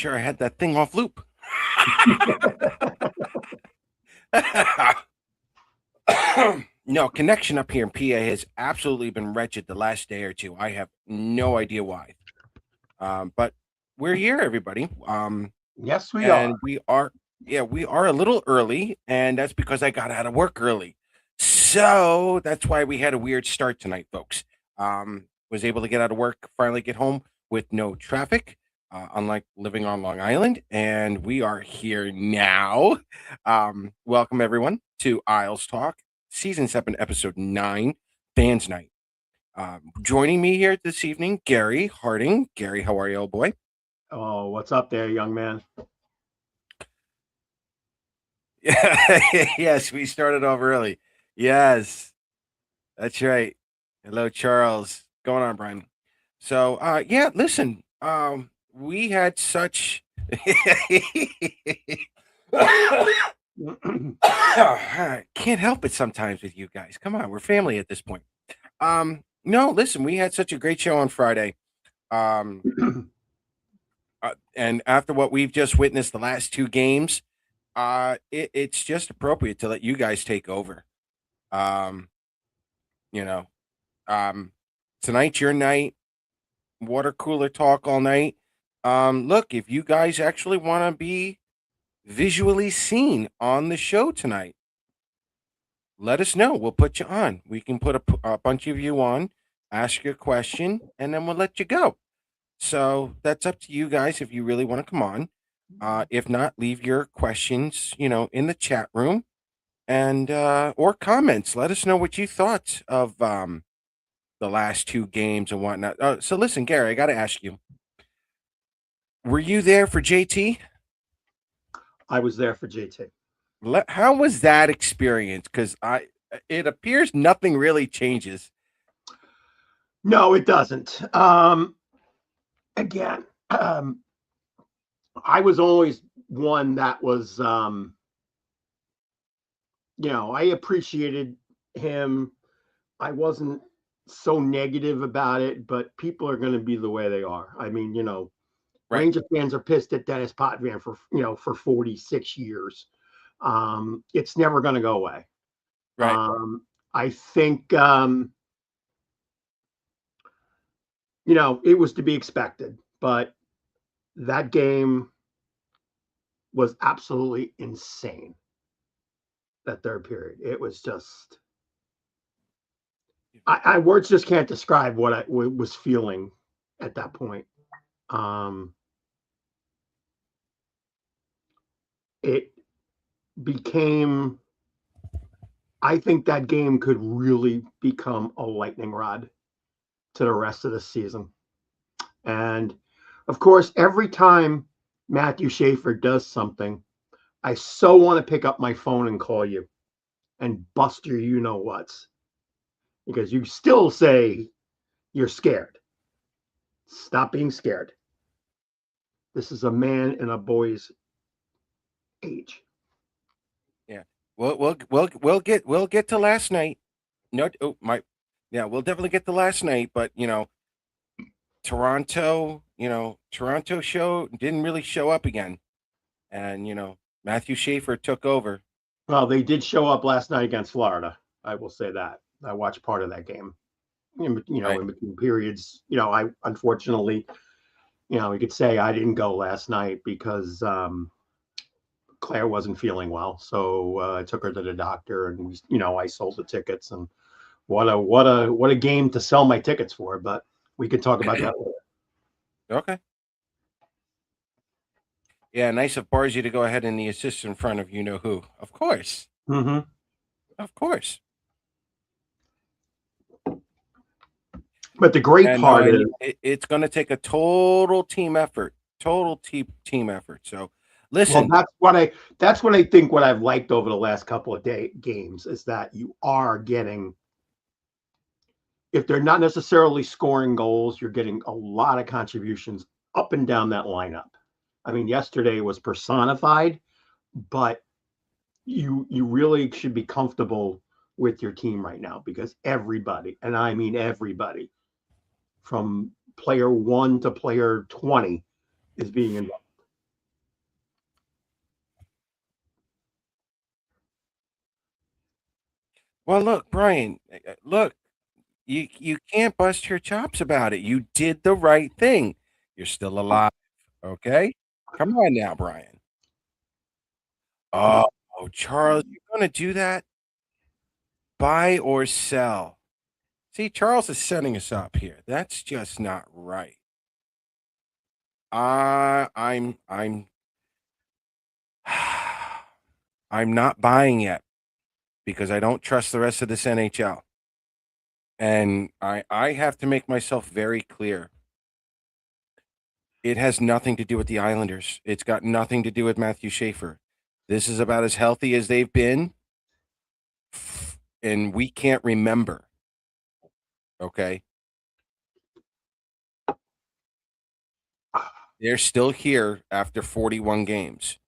sure I had that thing off loop. No, connection up here in PA has absolutely been wretched the last day or two. I have no idea why. But we're here, everybody. Yes, we are. And we are a little early, and that's because I got out of work early. So that's why we had a weird start tonight, folks. Was able to get out of work, finally get home with no traffic, unlike living on Long Island. And we are here now. Welcome, everyone, to Isles Talk, Season 7, Episode 9, Fans Night. Joining me here this evening, Gary Harding. Gary, how are you, old boy? Oh, what's up there, young man? Yes, we started off early. Yes, that's right. Hello, Charles. Going on, Brian? So, yeah, listen, we had such. Can't help it sometimes with you guys. Come on, we're family at this point. No, listen, we had such a great show on Friday. And after what we've just witnessed the last two games, it's just appropriate to let you guys take over. Um, you know, tonight's your night. Water cooler talk all night. Look, if you guys actually want to be visually seen on the show tonight, let us know. We'll put you on. We can put a bunch of you on, ask you a question, and then we'll let you go. So that's up to you guys if you really want to come on. If not, leave your questions, in the chat room and or comments. Let us know what you thought of the last two games and whatnot. So listen, Gary, I got to ask you: were you there for JT? I was there for JT. How was that experience? Because it appears nothing really changes. No, it doesn't. Again, I was always one that was, I appreciated him. I wasn't so negative about it, but people are going to be the way they are. I mean, Right. Ranger fans are pissed at Dennis Potvin for 46 years. It's never going to go away. Right. I think, it was to be expected, but that game was absolutely insane. That third period, it was just, I words just can't describe what I was feeling at that point. It became, I think that game could really become a lightning rod to the rest of the season. And of course, every time Matthew Schaefer does something, I so want to pick up my phone and call you and bust your you-know-whats, because you still say you're scared. Stop being scared. This is a man and a boy's age. Yeah. We'll get to last night. No, oh my, yeah, we'll definitely get to last night. But Toronto, Toronto show didn't really show up again, and Matthew Schaefer took over. Well, they did show up last night against Florida. I will say that. I watched part of that game. Right. In between periods. I unfortunately, we could say I didn't go last night because Claire wasn't feeling well, so I took her to the doctor, and I sold the tickets, and what a game to sell my tickets for. But we could talk about that later. Okay. Yeah, nice of Barzy to go ahead and the assist in front of you know who. Of course. Mm-hmm. Of course. But the great part is it's going to take a total team effort. Total team effort. So listen. Well, that's what I think. What I've liked over the last couple of games is that you are getting, if they're not necessarily scoring goals, you're getting a lot of contributions up and down that lineup. I mean, yesterday was personified, but you really should be comfortable with your team right now, because everybody, and I mean everybody, from player 1 to player 20 is being involved. Well, look, Brian, look, you can't bust your chops about it. You did the right thing. You're still alive, okay? Come on now, Brian. Oh, Charles, you're gonna do that? Buy or sell? See, Charles is setting us up here. That's just not right. I'm I'm not buying yet because I don't trust the rest of this NHL. And I have to make myself very clear. It has nothing to do with the Islanders. It's got nothing to do with Matthew Schaefer. This is about as healthy as they've been, and we can't remember. Okay. They're still here after 41 games.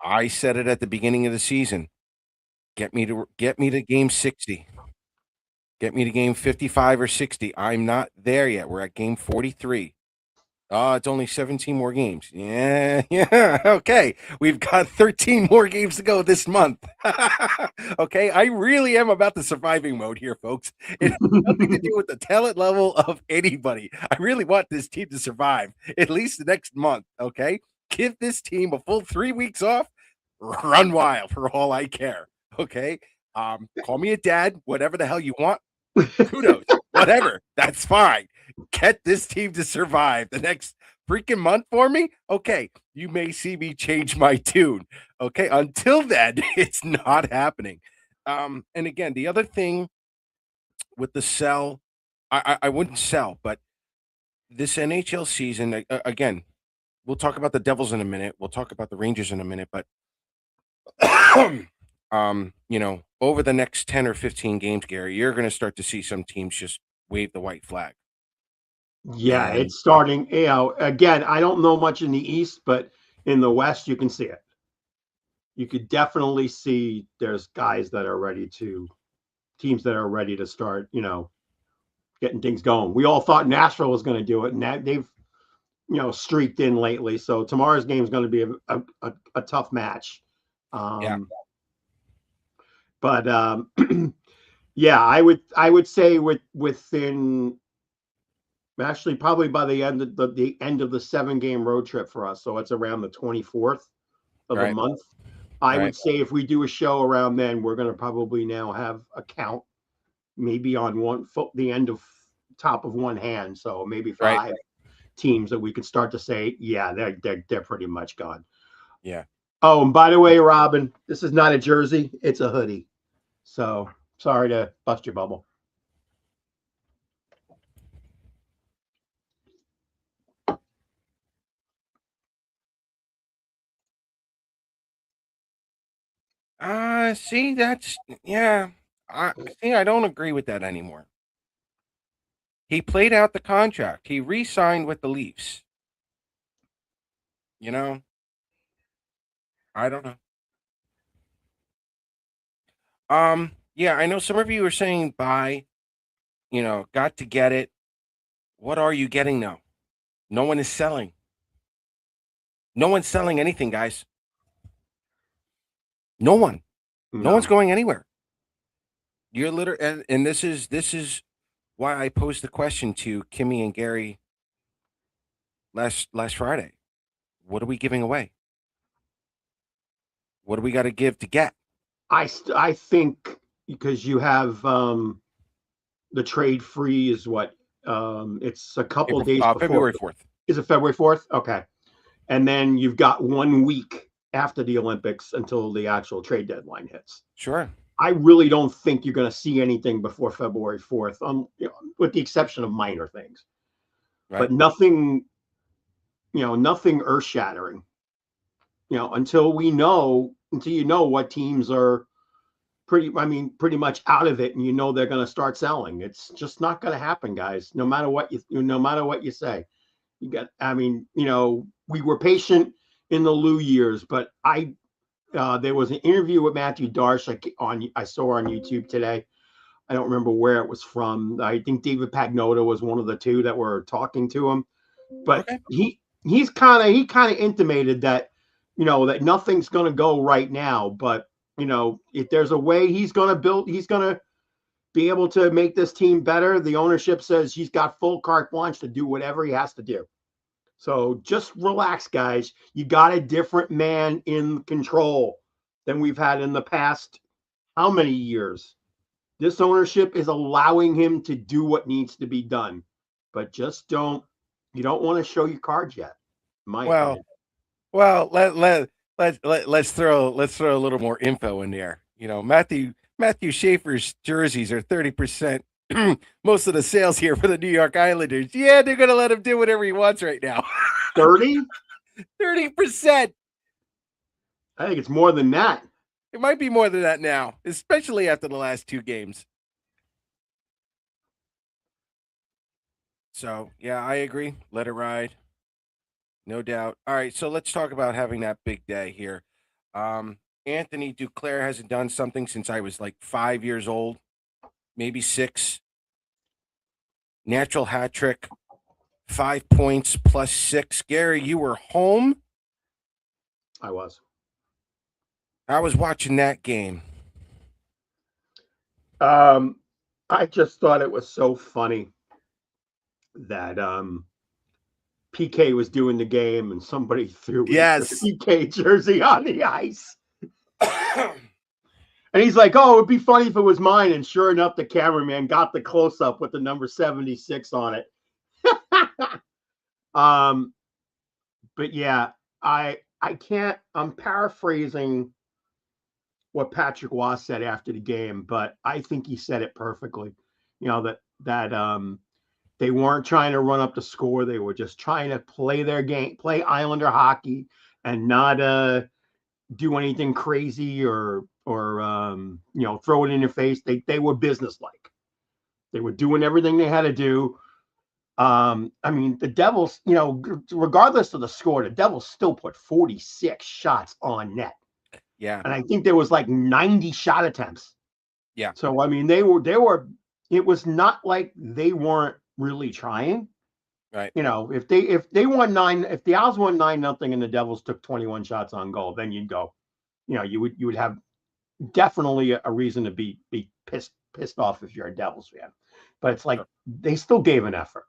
I said it at the beginning of the season. Get me to game 60. Get me to game 55 or 60. I'm not there yet. We're at game 43. Oh, it's only 17 more games. Yeah, yeah. Okay. We've got 13 more games to go this month. Okay. I really am about the surviving mode here, folks. It has nothing to do with the talent level of anybody. I really want this team to survive at least the next month. Okay. Give this team a full 3 weeks off. Run wild for all I care. Okay. Call me a dad, whatever the hell you want. Kudos, whatever. That's fine. Get this team to survive the next freaking month for me. Okay, you may see me change my tune. Okay, until then, it's not happening. And again, the other thing with the sell, I wouldn't sell, but this NHL season, again, we'll talk about the Devils in a minute. We'll talk about the Rangers in a minute, but over the next 10 or 15 games, Gary, you're going to start to see some teams just wave the white flag. Yeah, And it's starting. Again, I don't know much in the East, but in the West, you can see it. You could definitely see there's guys that are ready to, teams that are ready to start, getting things going. We all thought Nashville was going to do it, and they've, streaked in lately. So tomorrow's game is going to be a tough match. yeah, But yeah, I would say within actually probably by the end of the end of the 7-game road trip for us. So it's around the 24th of the right, month. I right, would say if we do a show around then, we're going to probably now have a count maybe on one foot, the end of top of one hand. So maybe right. 5 teams that we could start to say, yeah, they're pretty much gone. Yeah. Oh, and by the way, Robin, this is not a jersey; it's a hoodie. So sorry to bust your bubble. See, that's yeah. I don't agree with that anymore. He played out the contract. He re-signed with the Leafs. You know, I don't know. Yeah, I know some of you are saying buy, got to get it. What are you getting now? No one is selling. No one's selling anything, guys. No one. No one's going anywhere. You're literally, and this is why I posed the question to Kimmy and Gary last Friday. What are we giving away? What do we got to give to get? I think because you have the trade free is what it's a couple days before February 4th. Is it February 4th? Okay. And then you've got 1 week after the Olympics until the actual trade deadline hits. Sure. I really don't think you're going to see anything before February 4th, with the exception of minor things. Right. But nothing, nothing earth shattering. Until you know what teams are pretty much out of it, and they're going to start selling. It's just not going to happen, guys. No matter what you say. We were patient in the Lou years, but there was an interview with Matthew Darsh I saw on YouTube today. I don't remember where it was from. I think David Pagnotta was one of the two that were talking to him, but Okay. he kind of intimated that that nothing's going to go right now, but if there's a way he's going to be able to make this team better. The ownership says he's got full carte blanche to do whatever he has to do. So just relax, guys. You got a different man in control than we've had in the past. How many years? This ownership is allowing him to do what needs to be done, but you don't want to show your cards yet. Well, let's throw a little more info in there. Matthew Schaefer's jerseys are 30%. Most of the sales here for the New York Islanders. Yeah, they're gonna let him do whatever he wants right now. 30%. I think it's more than that. It might be more than that now, especially after the last two games. So yeah, I agree. Let it ride. No doubt. All right, so let's talk about having that big day here. Anthony Duclair hasn't done something since I was like 5 years old, maybe 6. Natural hat trick, 5 points plus 6. Gary, you were home. I was watching that game. I just thought it was so funny that PK was doing the game and somebody threw the PK jersey on the ice. And he's like, oh, it'd be funny if it was mine. And sure enough, the cameraman got the close up with the number 76 on it. But yeah, I'm paraphrasing what Patrick Waugh said after the game, but I think he said it perfectly. That they weren't trying to run up the score. They were just trying to play their game, play Islander hockey, and not do anything crazy or throw it in your face. They were businesslike. They were doing everything they had to do. The Devils, regardless of the score, the Devils still put 46 shots on net. Yeah. And I think there was like 90 shot attempts. Yeah. So, they were, it was not like they weren't really trying. Right. If they won 9, if the Owls won 9-0 and the Devils took 21 shots on goal, then you'd go, you would have definitely a reason to be pissed off if you're a Devils fan. But it's like they still gave an effort.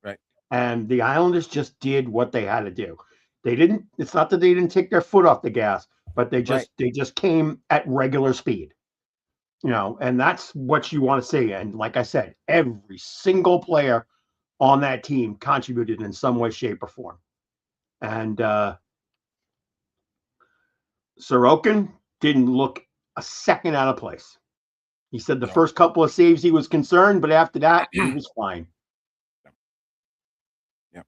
Right. And the Islanders just did what they had to do. It's not that they didn't take their foot off the gas, but they just came at regular speed. And that's what you want to see. And like I said, every single player on that team contributed in some way, shape, or form. And Sorokin didn't look a second out of place. He said the first couple of saves he was concerned, but after that, he was fine. Yeah.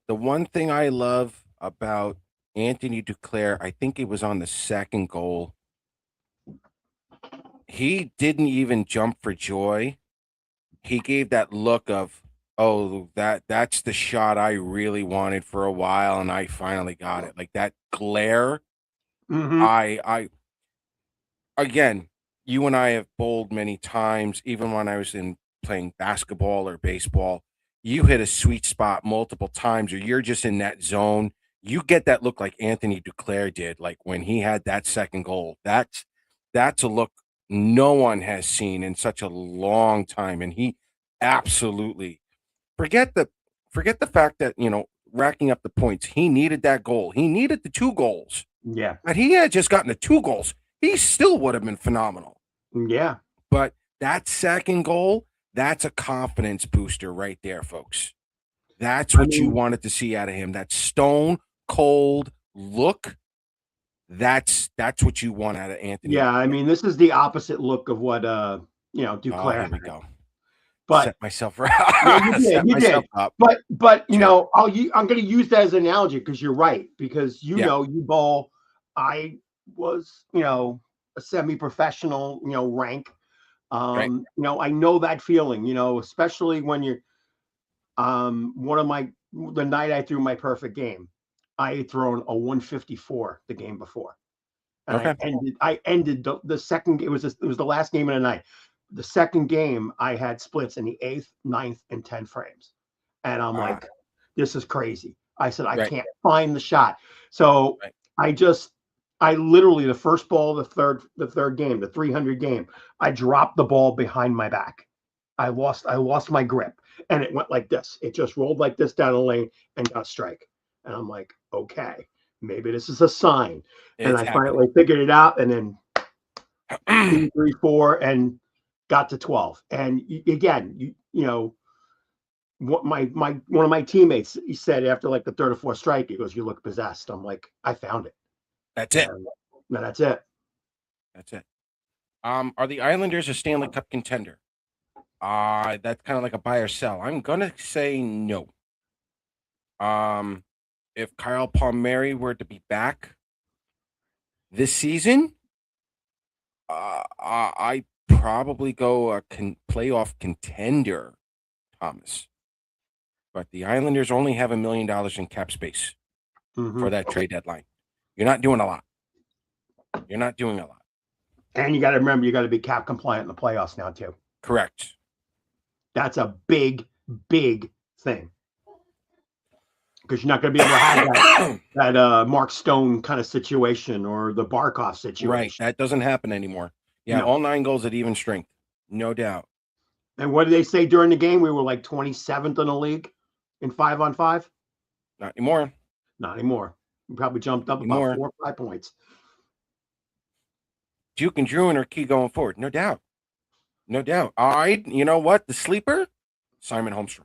The one thing I love about Anthony Duclair, I think it was on the second goal. He didn't even jump for joy. He gave that look of, oh, that's the shot I really wanted for a while, and I finally got it. Like that glare. Mm-hmm. Again, you and I have bowled many times, even when I was playing basketball or baseball. You hit a sweet spot multiple times, or you're just in that zone. You get that look like Anthony Duclair did, like when he had that second goal. That's a look no one has seen in such a long time, and he absolutely forget the fact that racking up the points. He needed that goal. He needed the 2 goals. Yeah, but he had just gotten the 2 goals. He still would have been phenomenal. Yeah, but that second goal, that's a confidence booster right there, folks. That's what you wanted to see out of him. That stone cold look. That's what you want out of Anthony. Yeah, this is the opposite look of what Duclair. Here we go. But set myself right. You did. Up. But I'm going to use that as an analogy because you're right. Because you ball. I was a semi-professional rank. Right. I know that feeling. Especially when you're the night I threw my perfect game. I had thrown a 154 the game before. And okay. I ended the second. It was the last game of the night. The second game, I had splits in the 8th, 9th, and 10th frames. And I'm like, this is crazy. I said, I can't find the shot. So I just, I literally, the first ball of the third game, the 300 game, I dropped the ball behind my back. I lost my grip, and it went like this. It just rolled like this down the lane and got a strike. And I'm like, okay, maybe this is a sign. And It's I happening. finally figured it out, and then 2, 3, 4, and got to 12. And again, you know what one of my teammates, he said after like the third or fourth strike, he goes, "You look possessed." I'm like, I found it. That's it. And that's it. That's it. Are the Islanders a Stanley Cup contender? That's kind of like a buy or sell. I'm gonna say no. If Kyle Palmieri were to be back this season, I probably go a playoff contender, Thomas. But the Islanders only have $1 million in cap space for that trade deadline. You're not doing a lot. You're not doing a lot. And you got to remember, you got to be cap compliant in the playoffs now too. Correct. That's a big, big thing. Because you're not going to be able to have that Mark Stone kind of situation or the Barkov situation. Right. That doesn't happen anymore. Yeah, No. all 9 goals at even strength. No doubt. And what did they say during the game? We were like 27th in the league in 5-on-5? Not anymore. Not anymore. We probably jumped up about 4 or 5 points. Duke and Druin are key going forward. No doubt. No doubt. You know what? The sleeper? Simon Holmstrom.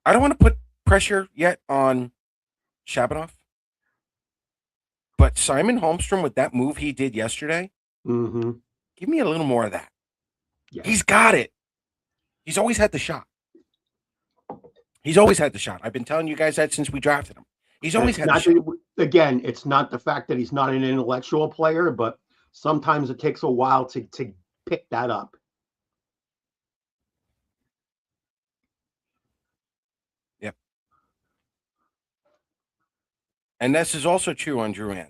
I don't want to put pressure yet on Shabanov. But Simon Holmstrom, with that move he did yesterday, give me a little more of that. Yeah. He's got it. He's always had the shot. He's always had the shot. I've been telling you guys that since we drafted him. He's always had the shot. Again, it's not the fact that he's not an intellectual player, but sometimes it takes a while to pick that up. Yep. And this is also true on Drouin.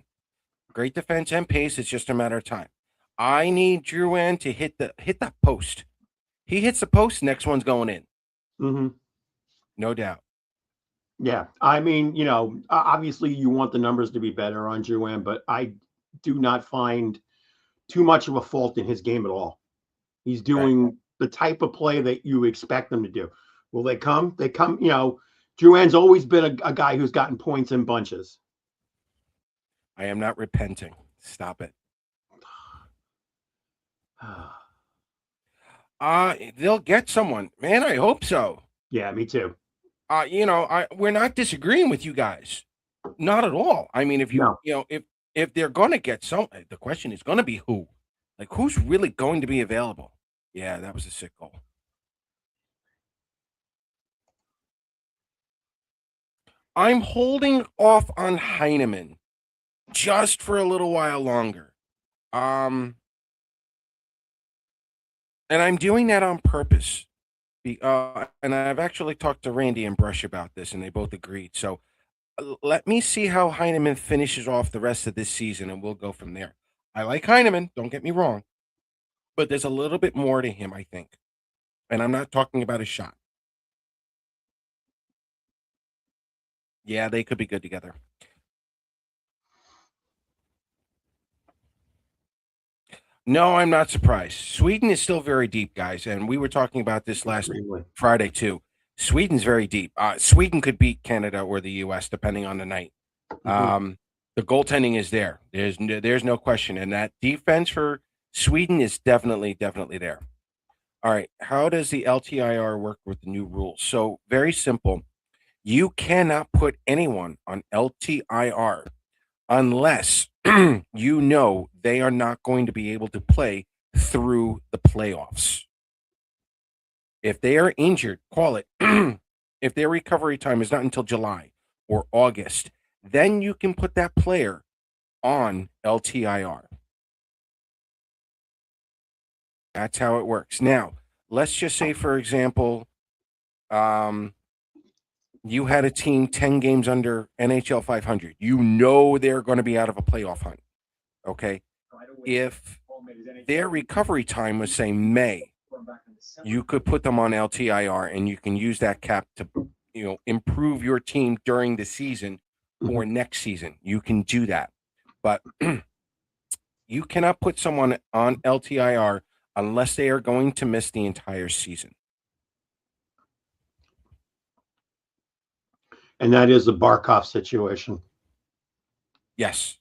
Great defense and pace. It's just a matter of time. I need Drouin to hit the post. He hits the post, next one's going in. No doubt. Yeah. I mean, you know, obviously you want the numbers to be better on Drouin, but I do not find too much of a fault in his game at all. He's doing the type of play that you expect them to do. Will they come? They come, you know, Drouin's always been a guy who's gotten points in bunches. I am not repenting. Stop it. They'll get someone. Man, I hope so. Yeah, me too. You know, we're not disagreeing with you guys. Not at all. I mean, if you know, if they're going to get some, the question is going to be who? Like, who's really going to be available? Yeah, that was a sick goal. I'm holding off on Heineman just for a little while longer. And I'm doing that on purpose. And I've actually talked to Randy and Brush about this, and they both agreed. So let me see how Heineman finishes off the rest of this season, and we'll go from there. I like Heineman, don't get me wrong, but there's a little bit more to him, I think. And I'm not talking about his shot. Yeah, they could be good together. No, I'm not surprised. Sweden is still very deep, guys, and we were talking about this last Friday too. Sweden's very deep. Sweden could beat Canada or the U.S. depending on the night. The goaltending is there. There's no question, and that defense for Sweden is definitely there. All right, how does the LTIR work with the new rules? So very simple. You cannot put anyone on LTIR unless you know they are not going to be able to play through the playoffs. If they are injured, call it. If their recovery time is not until July or August, then you can put that player on LTIR. That's how it works. Now, let's just say, for example, you had a team 10 games under NHL 500. You know they're going to be out of a playoff hunt. Okay? If their recovery time was, say, May, you could put them on LTIR, and you can use that cap to, improve your team during the season for next season. You can do that. But you cannot put someone on LTIR unless they are going to miss the entire season. And that is the Barkov situation. Yes.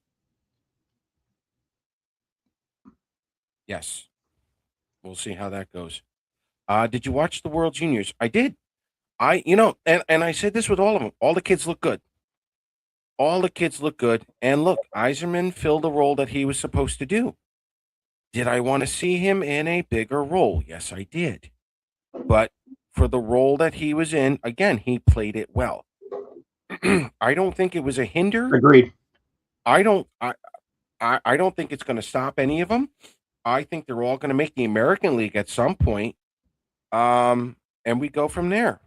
Yes. We'll see how that goes. Did you watch the World Juniors? I did. And I said this with all of them. All the kids look good. All the kids look good. And look, Yzerman filled the role that he was supposed to do. Did I want to see him in a bigger role? Yes, I did. But for the role that he was in, again, he played it well. I don't think it was a hinder. Agreed. I don't think it's going to stop any of them. I think they're all going to make the American League at some point. And we go from there.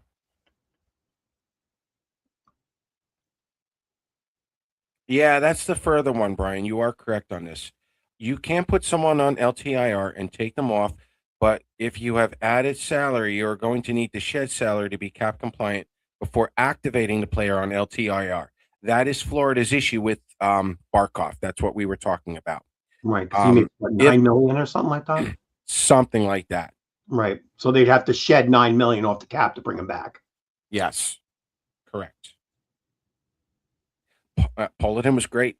Yeah, that's the further one, Brian. You are correct on this. You can't put someone on LTIR and take them off, but if you have added salary, you're going to need to shed salary to be cap compliant before activating the player on LTIR. That is Florida's issue with Barkov. That's what we were talking about. Right. Because he makes what, 9 million or something like that? Something like that. Right. So they'd have to shed 9 million off the cap to bring him back. Yes. Correct. Polidin was great.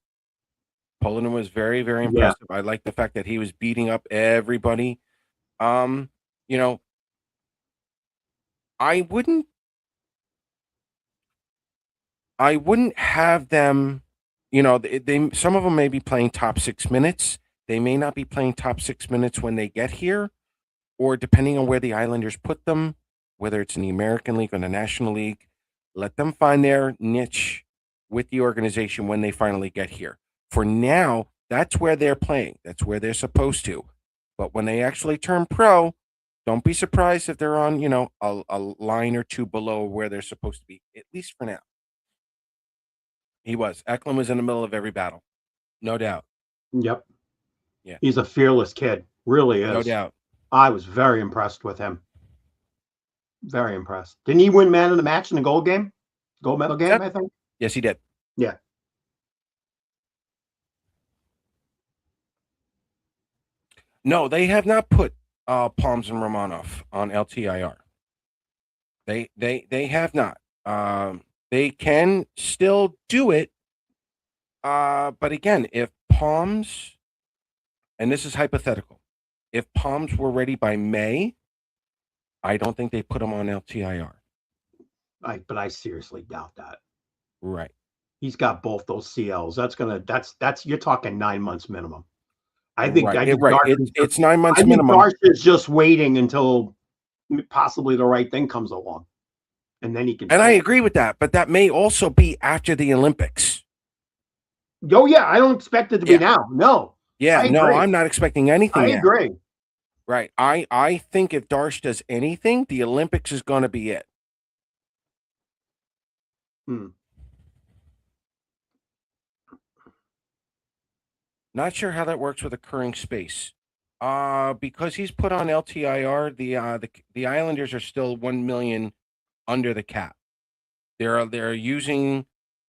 Polidin was very, very impressive. I like the fact that he was beating up everybody. I wouldn't have them, they some of them may be playing top 6 minutes. They may not be playing top 6 minutes when they get here, or depending on where the Islanders put them, whether it's in the American League or the National League, let them find their niche with the organization when they finally get here. For now, that's where they're playing. That's where they're supposed to. But when they actually turn pro, don't be surprised if they're on, a line or two below where they're supposed to be, at least for now. He was. Eklund was in the middle of every battle. No doubt. Yep. Yeah. He's a fearless kid. Really is. No doubt. I was very impressed with him. Very impressed. Didn't he win man of the match in the gold medal game, I think? Yes, he did. Yeah. No, they have not put Palms and Romanov on LTIR. They have not. They can still do it. But again, if Palms, and this is hypothetical, if Palms were ready by May, I don't think they put them on LTIR. But I seriously doubt that. Right. He's got both those CLs. That's you're talking 9 months minimum. I think it's 9 months I minimum. Darsh is just waiting until possibly the right thing comes along, and then he can. And I agree with that, but that may also be after the Olympics. Oh yeah, I don't expect it to be now. No. Yeah, no, I'm not expecting anything. I agree. Right. I think if Darsh does anything, the Olympics is going to be it. Not sure how that works with occurring space. Because he's put on LTIR, the Islanders are still 1 million under the cap. They're using,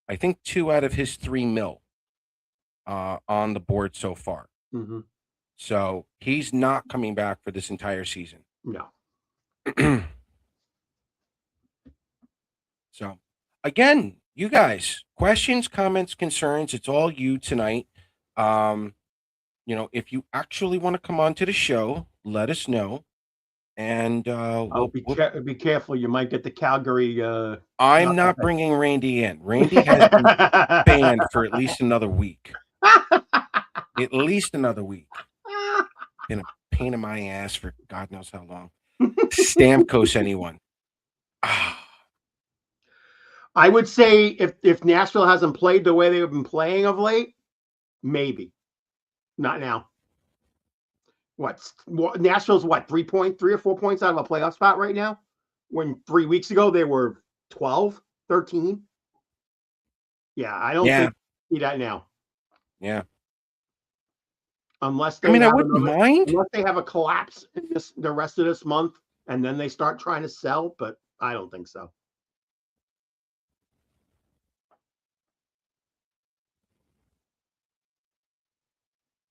I think, 2 out of his 3 mil on the board so far. Mm-hmm. So he's not coming back for this entire season. No. So again, you guys, questions, comments, concerns, it's all you tonight. If you actually want to come on to the show, let us know. And be careful. You might get the Calgary. I'm not bringing Randy in. Randy has been banned for at least another week. At least another week. Been a pain in my ass for God knows how long. Stamkos, anyone? I would say if Nashville hasn't played the way they've been playing of late, maybe. Not now. Nashville's 3 or 4 points out of a playoff spot right now? When 3 weeks ago they were 12, 13. Yeah, I don't think you see that now. Yeah. Unless I wouldn't mind. Unless they have a collapse in the rest of this month and then they start trying to sell, but I don't think so.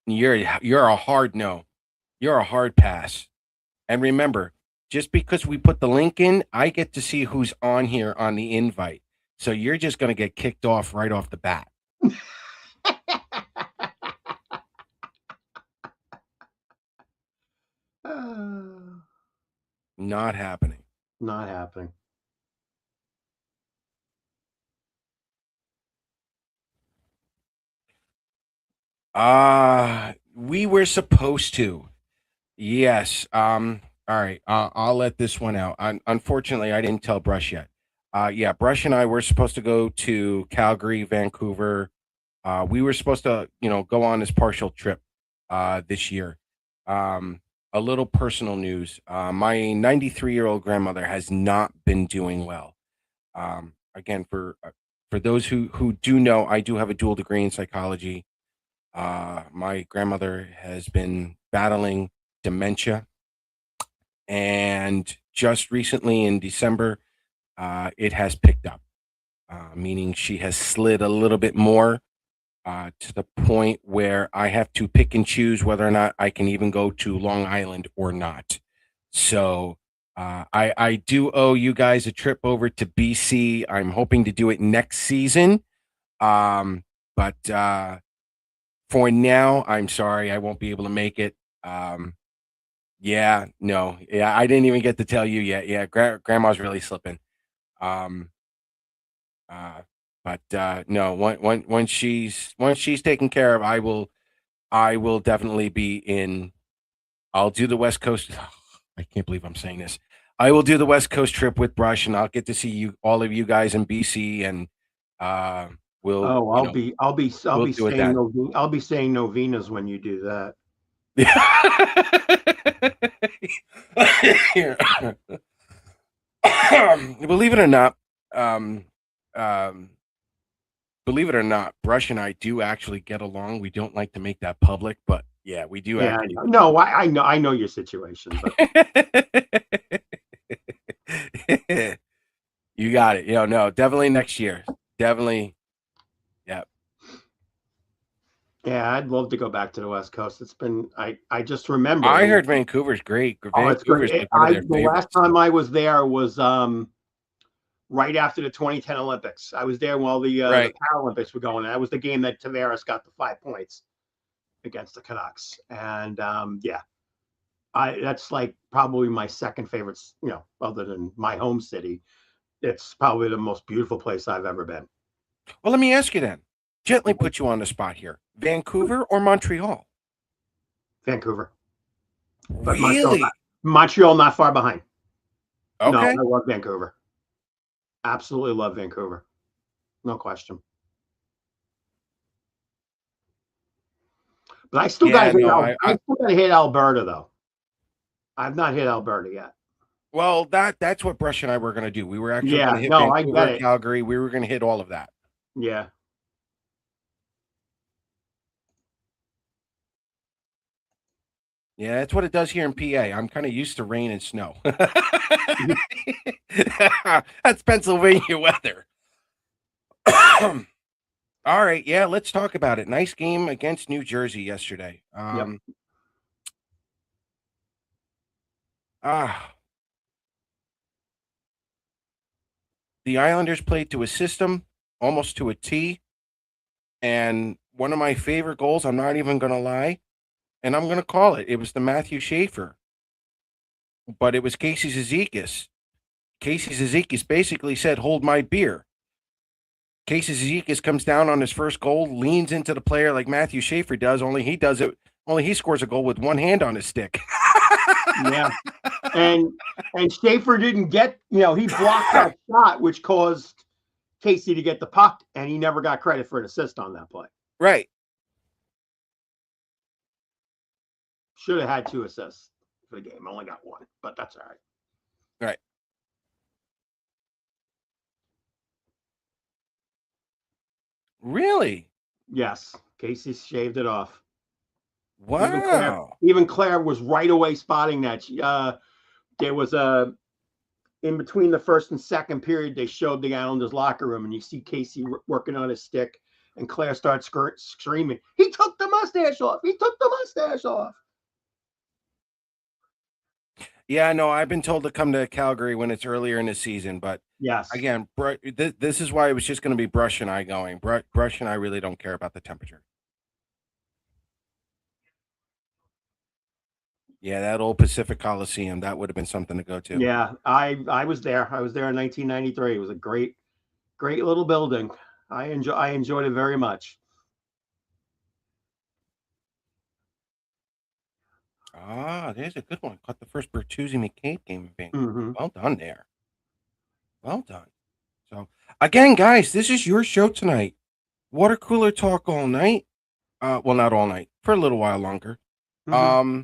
You're a hard no. You're a hard pass. And remember, just because we put the link in, I get to see who's on here on the invite. So you're just going to get kicked off right off the bat. Not happening. Not happening. We were supposed to. Yes. All right. I'll let this one out. Unfortunately, I didn't tell Brush yet. Yeah, Brush and I were supposed to go to Calgary, Vancouver. We were supposed to, go on this partial trip this year. A little personal news. My 93-year-old grandmother has not been doing well. Again, for those who do know, I do have a dual degree in psychology. My grandmother has been battling dementia, and just recently in December, it has picked up, meaning she has slid a little bit more to the point where I have to pick and choose whether or not I can even go to Long Island or not. So I do owe you guys a trip over to BC. I'm hoping to do it next season. But for now, I'm sorry I won't be able to make it. Yeah, no, yeah, I didn't even get to tell you yet. Yeah, grandma's really slipping. Um, uh, but no, once she's taken care of, I will definitely be in. I'll do the West Coast. I can't believe I'm saying this. I will do the West Coast trip with Brush, and I'll get to see all of you guys in BC, and uh, we'll, Oh, I'll be we'll do it saying then. I'll be saying novenas when you do that. Here. Believe it or not, um, um, Brush and I do actually get along. We don't like to make that public, but yeah, we do Yeah, actually. no, I know your situation, but You got it. No, definitely next year. Definitely. Yeah. yeah, I'd love to go back to the West Coast. It's been I just remember I heard Vancouver's great. oh, it's great. Vancouver's like one of their The last favorites. time I was there was right after the 2010 Olympics. I was there while the Right. Paralympics were going. That was the game that Tavares got the 5 points against the Canucks, and yeah, that's like probably my second favorite. Other than my home city, it's probably the most beautiful place I've ever been. Well, let me ask you then. Gently put you on the spot here. Vancouver or Montreal? Vancouver, but Really? Montreal not far behind. No, I Okay. love Vancouver. Absolutely love Vancouver. No question. But I still got Yeah, to hit. no, I Still got to hit Alberta though. I've not hit Alberta yet. well, that's what Brush and I were gonna do. We were actually Yeah, gonna hit no, I get Vancouver, it. Calgary. We were gonna hit all of that. Yeah, Yeah, that's what it does here in PA. I'm kind of used to rain and snow. That's Pennsylvania weather. All right, yeah, let's talk about it. Nice game against New Jersey yesterday. yep. Ah, the Islanders played to a system, almost to a T, and one of my favorite goals, I'm not even going to lie, and I'm going to call it. It was the Matthew Schaefer, but it was Casey Zizekas. Casey Zizekas basically said, "Hold my beer." Casey Zizekas comes down on his first goal, leans into the player like Matthew Schaefer does, only he does it. Only he scores a goal with one hand on his stick. Yeah, and Schaefer didn't get. He blocked that shot, which caused Casey to get the puck, and he never got credit for an assist on that play. Right. Should have had 2 assists for the game. Only got 1, but that's all right. Right. Really? Yes, Casey shaved it off. Wow. Even Claire was right away spotting that. There was in between the first and second period, they showed the Islanders locker room, and you see Casey working on his stick and Claire starts screaming, "He took the mustache off! He took the mustache off!" Yeah, no, I've been told to come to Calgary when it's earlier in the season, but Yes. again, this is why it was just going to be Brush and I going. Brush and I really don't care about the temperature. Yeah, that old Pacific Coliseum, that would have been something to go to. Yeah, I was there. I was there in 1993. It was a great little building. I enjoyed it very much. Ah, there's a good one. Caught the first Bertuzzi McCabe game in Vancouver. Mm-hmm. Well done there. Well done. So again, guys, this is your show tonight. Water cooler talk all night. Well, not all night, for a little while longer. Mm-hmm.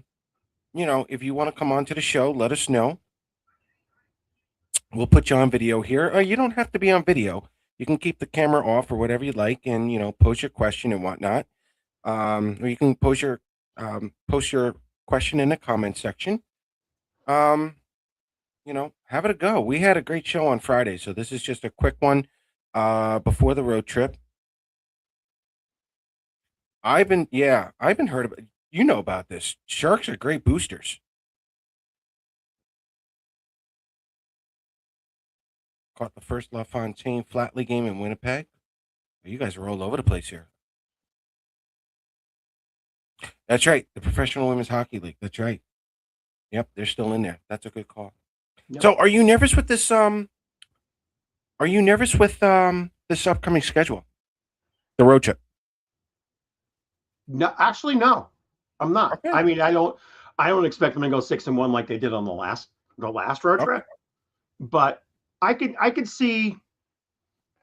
You know, if you want to come on to the show, let us know. We'll put you on video here. You don't have to be on video. You can keep the camera off or whatever you like, and post your question and whatnot. Or you can post your question in the comment section. Have it a go. We had a great show on Friday, so this is just a quick one before the road trip. I've been heard about. You know about this. Sharks are great boosters. Caught the first LaFontaine Flatley game in Winnipeg. You guys are all over the place here. That's right. The Professional Women's Hockey League. That's right. Yep, they're still in there. That's a good call. Yep. So, are you nervous with this? Are you nervous with this upcoming schedule, the road trip? No, actually, no, I'm not. Okay. I mean, I don't expect them to go 6-1 like they did on the last road trip. But I could see.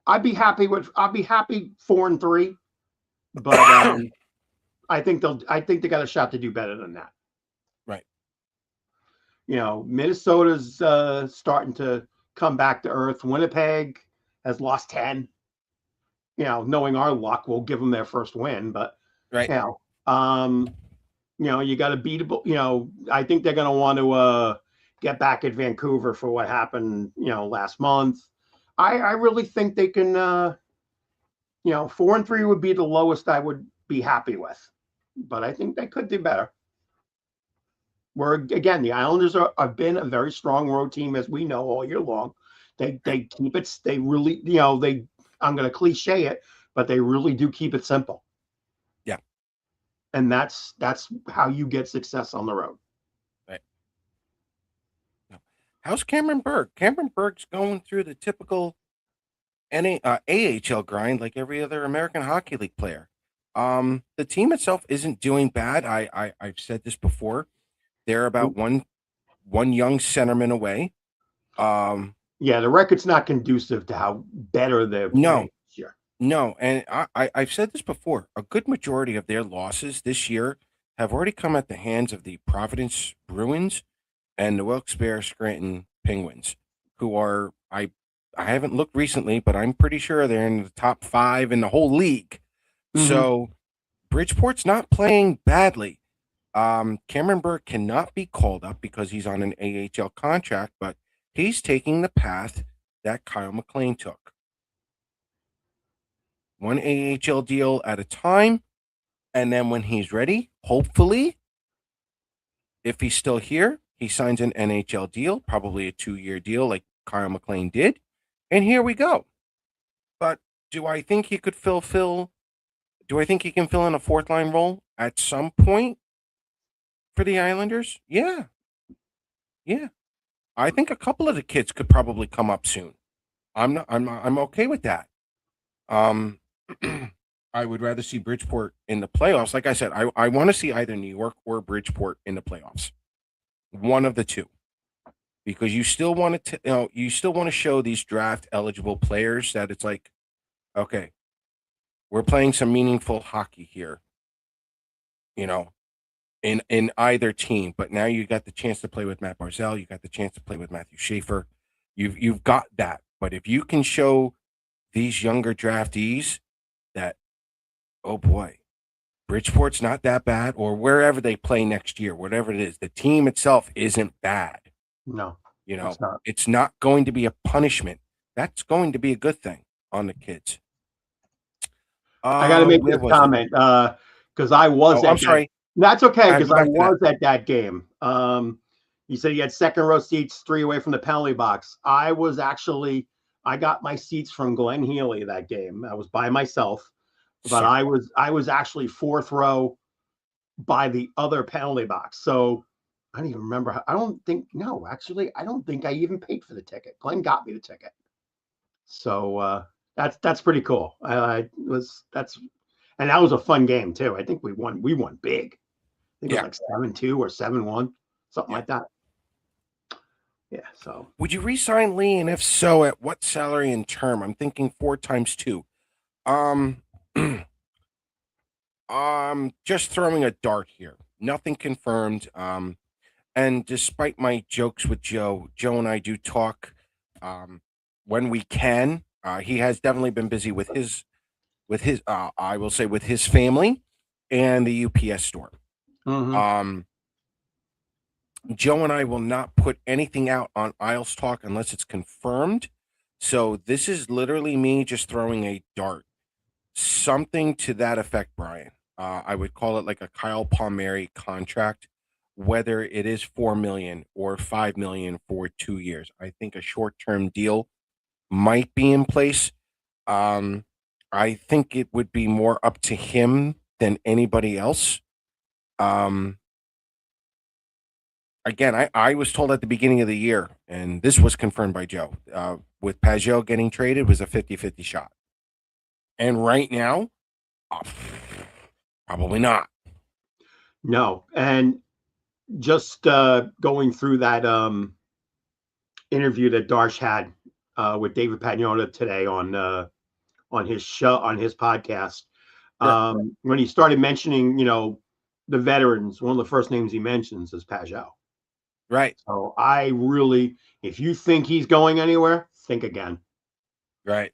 I'd be happy 4-3, but I think they got a shot to do better than that. Right. Minnesota's starting to come back to earth. Winnipeg has lost 10. Knowing our luck, we'll give them their first win, but right. you got to beat. I think they're going to want to get back at Vancouver for what happened, last month. I really think they can. 4-3 would be the lowest I would be happy with, but I think they could do better. Where again, the Islanders have been a very strong road team, as we know, all year long. They keep it. They really, I'm going to cliche it, but they really do keep it simple. Yeah, and that's how you get success on the road. Right. How's Cameron Berg? Cameron Berg's going through the typical AHL grind like every other American Hockey League player. The team itself isn't doing bad. I've said this before. They're about one young centerman away. Yeah, the record's not conducive to how better they're playing this year. No, and I've said this before. A good majority of their losses this year have already come at the hands of the Providence Bruins and the Wilkes-Barre Scranton Penguins, who are I haven't looked recently, but I'm pretty sure they're in the top 5 in the whole league. Mm-hmm. So Bridgeport's not playing badly. Cameron Berg cannot be called up because he's on an AHL contract, but he's taking the path that Kyle McLean took. One AHL deal at a time, and then when he's ready, hopefully, if he's still here, he signs an NHL deal, probably a 2-year deal like Kyle McLean did, and here we go. But do I think he could do I think he can fill in a 4th-line role at some point for the Islanders? Yeah. I think a couple of the kids could probably come up soon. I'm okay with that. I would rather see Bridgeport in the playoffs. Like I said, I want to see either New York or Bridgeport in the playoffs. One of the two. Because you still want to show these draft eligible players that it's like, okay, we're playing some meaningful hockey here. In either team, but now you got the chance to play with Matt Barzal, you got the chance to play with Matthew Schaefer. You've got that. But if you can show these younger draftees that, oh boy, Bridgeport's not that bad, or wherever they play next year, whatever it is, the team itself isn't bad. No, it's not going to be a punishment. That's going to be a good thing on the kids. I got to make Where this was it? comment because I was Oh, I'm at that. sorry. That's okay because Go I back to that. was at that game. You said you had second row seats, 3 away from the penalty box. I got my seats from Glenn Healy that game. I was by myself, but Sorry. I was actually 4th row by the other penalty box. So I don't even remember. I don't think. No, actually, I don't think I even paid for the ticket. Glenn got me the ticket. So that's pretty cool. I was that's and that was a fun game too. I think we won. We won big. I think it was Yeah. like 7-2 or 7-1, something Yeah. like that. Yeah. So Would you re-sign Lee, and if so, at what salary and term? I'm thinking 4 times 2. Um, just throwing a dart here. Nothing confirmed. And despite my jokes with Joe, Joe and I do talk when we can. He has definitely been busy with his I will say with his family and the UPS store. mhm. Um, Joe and I will not put anything out on Isles Talk unless it's confirmed. So this is literally me just throwing a dart. Something to that effect, Brian. I would call it like a Kyle Palmieri contract, whether it is 4 million or 5 million for 2 years. I think a short-term deal might be in place. Um, I think it would be more up to him than anybody else. Um, again, I was told at the beginning of the year, and this was confirmed by Joe, with Pajot getting traded was a 50-50 shot. And right now, uh, probably not. No, and just going through that interview that Darsh had with David Pagnotta today on his show on his podcast. Sure. When he started mentioning, the veterans, one of the first names he mentions is Pajot. Right. So I really, if you think he's going anywhere, think again. Right.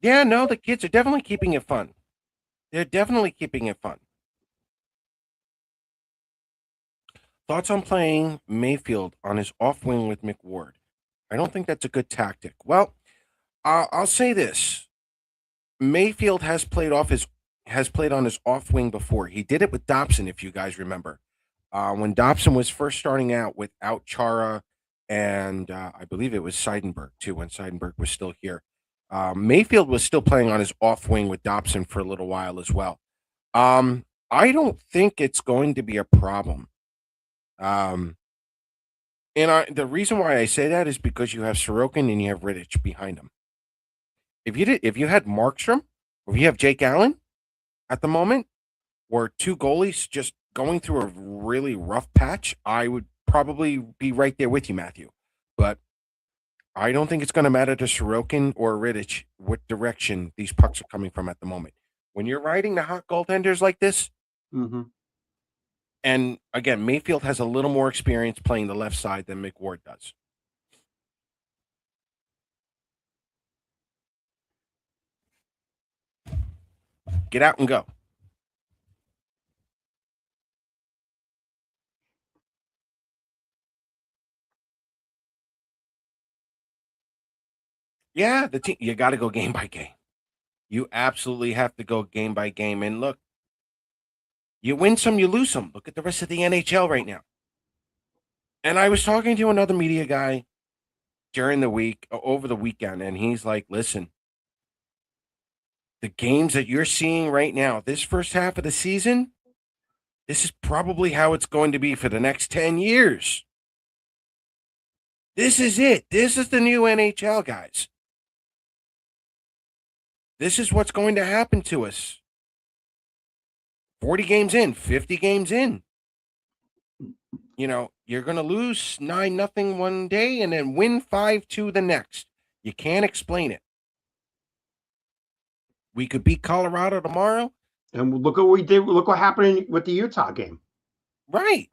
Yeah, no, the kids are definitely keeping it fun. They're definitely keeping it fun. Thoughts on playing Mayfield on his off wing with McWard? I don't think that's a good tactic. Well, I'll say this: Mayfield has played on his off wing before. He did it with Dobson, if you guys remember, when Dobson was first starting out without Chara, and I believe it was Seidenberg too when Seidenberg was still here. Mayfield was still playing on his off wing with Dobson for a little while as well. I don't think it's going to be a problem. Um, the reason why I say that is because you have Sorokin and you have Rittich behind him. If you had Markstrom, or if you have Jake Allen at the moment, or 2 goalies just going through a really rough patch, I would probably be right there with you, Matthew. But I don't think it's going to matter to Sorokin or Rittich what direction these pucks are coming from at the moment. When you're riding the hot goaltenders like this, Mm-hmm. and again, Mayfield has a little more experience playing the left side than McWard does. Get out and go. Yeah, the team, you got to go game by game. You absolutely have to go game by game. And look, you win some, you lose some. Look at the rest of the NHL right now. And I was talking to another media guy during the week, over the weekend, and he's like, listen, the games that you're seeing right now, this first half of the season, this is probably how it's going to be for the next 10 years. This is it. This is the new NHL, guys. This is what's going to happen to us. 40 games in, 50 games in. You're going to lose 9-0 one day and then win 5-2 the next. You can't explain it. We could beat Colorado tomorrow. And look what we did. Look what happened with the Utah game. Right.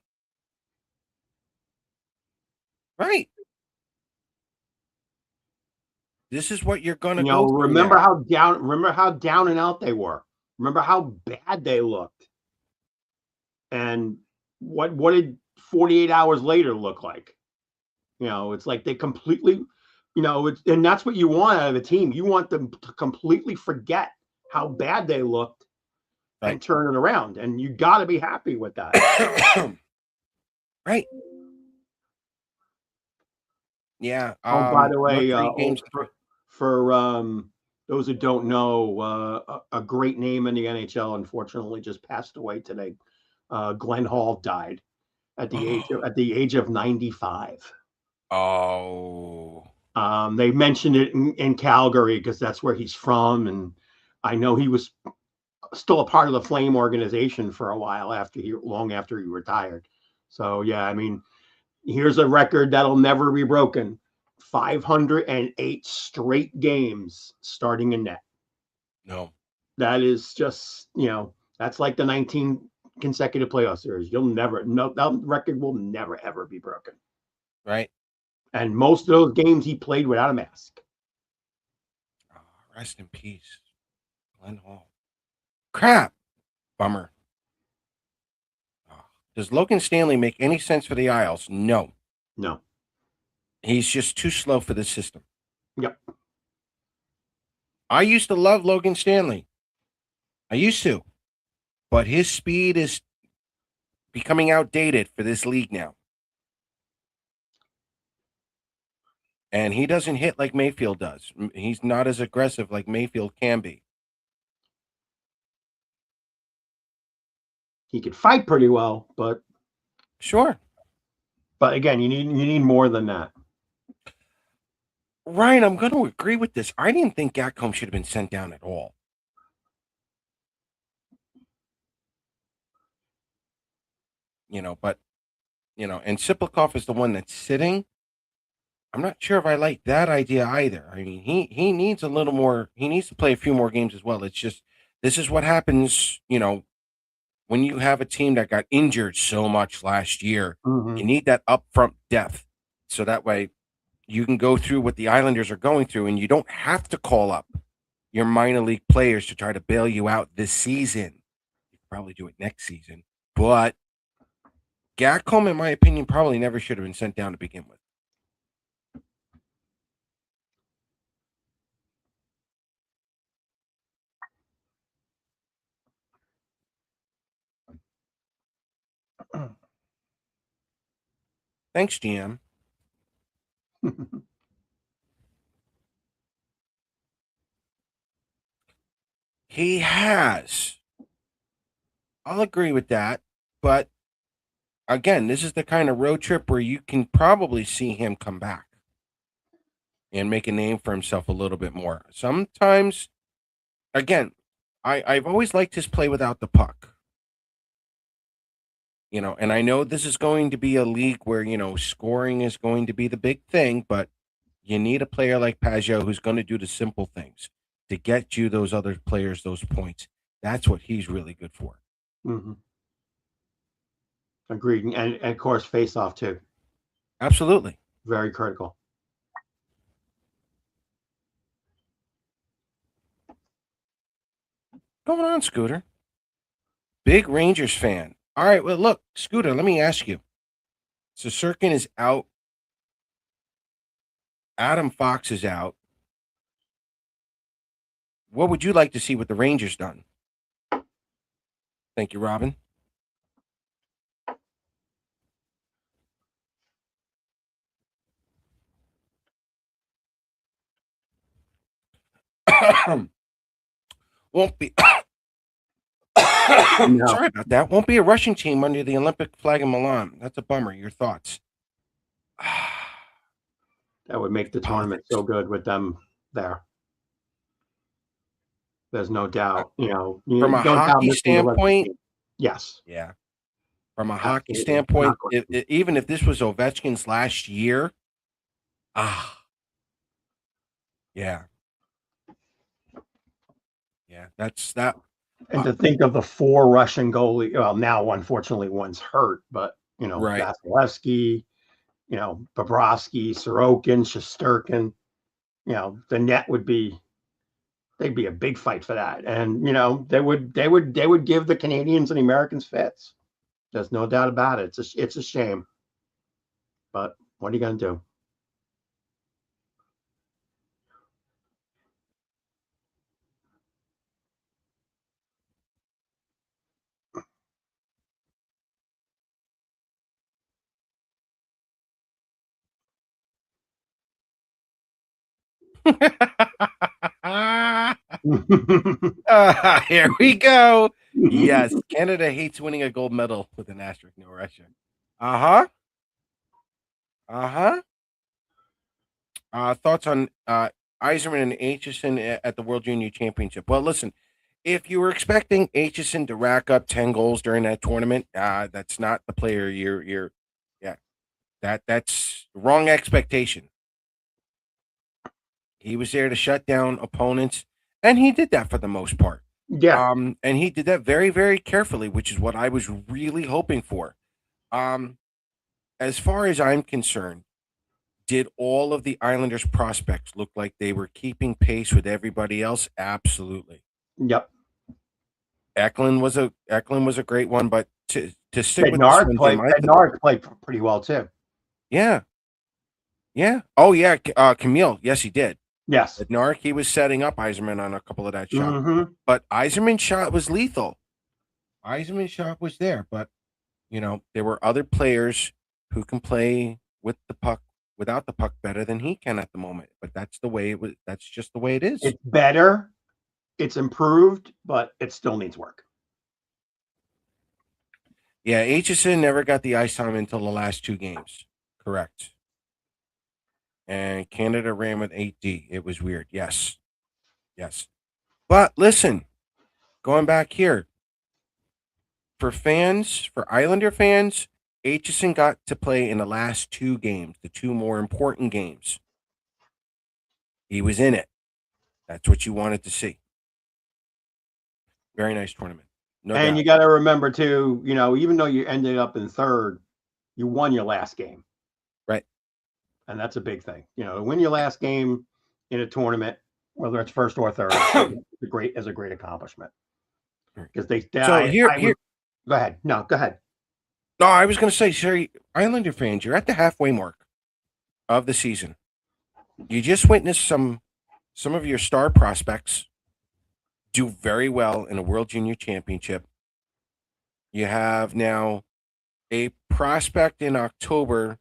Right. This is what you're going to go through remember now. how down and out they were. Remember how bad they looked. And what did 48 hours later look like? It's like they completely, and that's what you want out of a team. You want them to completely forget how bad they looked and turn it around. And you got to be happy with that. Right. Yeah. By the way, 3 games for those who don't know, a great name in the NHL unfortunately just passed away today. Glenn Hall died at the age of 95. Oh. They mentioned it in Calgary because that's where he's from, and I know he was still a part of the Flame organization for a while long after he retired. So yeah, I mean, here's a record that'll never be broken: 508 straight games starting in net. No. That is just that's like the 19 consecutive playoff series. That record will never ever be broken. Right. And most of those games he played without a mask. Oh, rest in peace, Glenn Hall. Crap. Bummer. Oh. Does Logan Stanley make any sense for the Isles? No. No. He's just too slow for the system. Yep. I used to love Logan Stanley. I used to. But his speed is becoming outdated for this league now. And he doesn't hit like Mayfield does. He's not as aggressive like Mayfield can be. He could fight pretty well, but sure. But again, you need more than that. Ryan, I'm going to agree with this. I didn't think Gatcomb should have been sent down at all. But and Siplikov is the one that's sitting. I'm not sure if I like that idea either. I mean, he needs a little more. He needs to play a few more games as well. It's just this is what happens, when you have a team that got injured so much last year. Mm-hmm. You need that upfront depth, so that way you can go through what the Islanders are going through, and you don't have to call up your minor league players to try to bail you out this season. You can probably do it next season, but Gatcomb, in my opinion, probably never should have been sent down to begin with. Thanks, GM. He has. I'll agree with that. But again, this is the kind of road trip where you can probably see him come back and make a name for himself a little bit more. Sometimes, again, I've always liked his play without the puck. And I know this is going to be a league where, scoring is going to be the big thing, but you need a player like Pageau who's going to do the simple things to get you those other players those points. That's what he's really good for. Mm-hmm. Agreed. And of course, face off too. Absolutely. Very critical. Going on, Scooter? Big Rangers fan. All right, well, look, Scooter, let me ask you. Shesterkin is out. Adam Fox is out. What would you like to see with the Rangers done? Thank you, Robin. Won't be. No. Sorry about that. Won't be a Russian team under the Olympic flag in Milan. That's a bummer. Your thoughts? That would make the tournament so good with them there. There's no doubt. From a hockey standpoint, yes. Yeah. From a hockey standpoint, even if this was Ovechkin's last year, yeah. Yeah, that's that. And to think of the 4 Russian goalie, well, now unfortunately one's hurt, but right. Vasilevsky, Bobrovsky, Sorokin, Shesterkin, the net would be, they'd be a big fight for that. And they would give the Canadians and the Americans fits. There's no doubt about it. It's a shame. But What are you going to do? Here we go. Yes, Canada hates winning a gold medal with an asterisk, no Russia. Uh-huh. Uh-huh. Thoughts on Iserman and Aitchison at the World Junior Championship? Well, listen, if you were expecting Aitchison to rack up 10 goals during that tournament, that's not the player yeah, that's wrong expectation. He was there to shut down opponents, and he did that for the most part. Yeah. And he did that very, very carefully, which is what I was really hoping for. As far as I'm concerned, did all of the Islanders prospects look like they were keeping pace with everybody else? Absolutely. Yep. Eklund was a great one, but to stick with this one, Jim, Bednarek played pretty well too. Yeah. Yeah. Oh yeah, Camille. Yes, he did. Yes. Bednarek, he was setting up Yzerman on a couple of that shots. Mm-hmm. But Yzerman's shot was lethal. Yzerman's shot was there, but there were other players who can play with the puck without the puck better than he can at the moment. But that's the way it was. That's just the way it is. It's better. It's improved, but it still needs work. Yeah, Aitchison never got the ice time until the last 2 games. Correct. And Canada ran with 8D. It was weird. Yes. Yes. But listen, going back here, for Islander fans, Aitchison got to play in the last 2 games, the 2 more important games. He was in it. That's what you wanted to see. Very nice tournament. No and doubt. You got to remember too, even though you ended up in third, you won your last game. Right. And that's a big thing. To win your last game in a tournament, whether it's first or third, is a great accomplishment. Because here. Go ahead. No, go ahead. No, I was going to say, Sherry, Islander fans, you're at the halfway mark of the season. You just witnessed some of your star prospects do very well in a World Junior Championship. You have now a prospect in October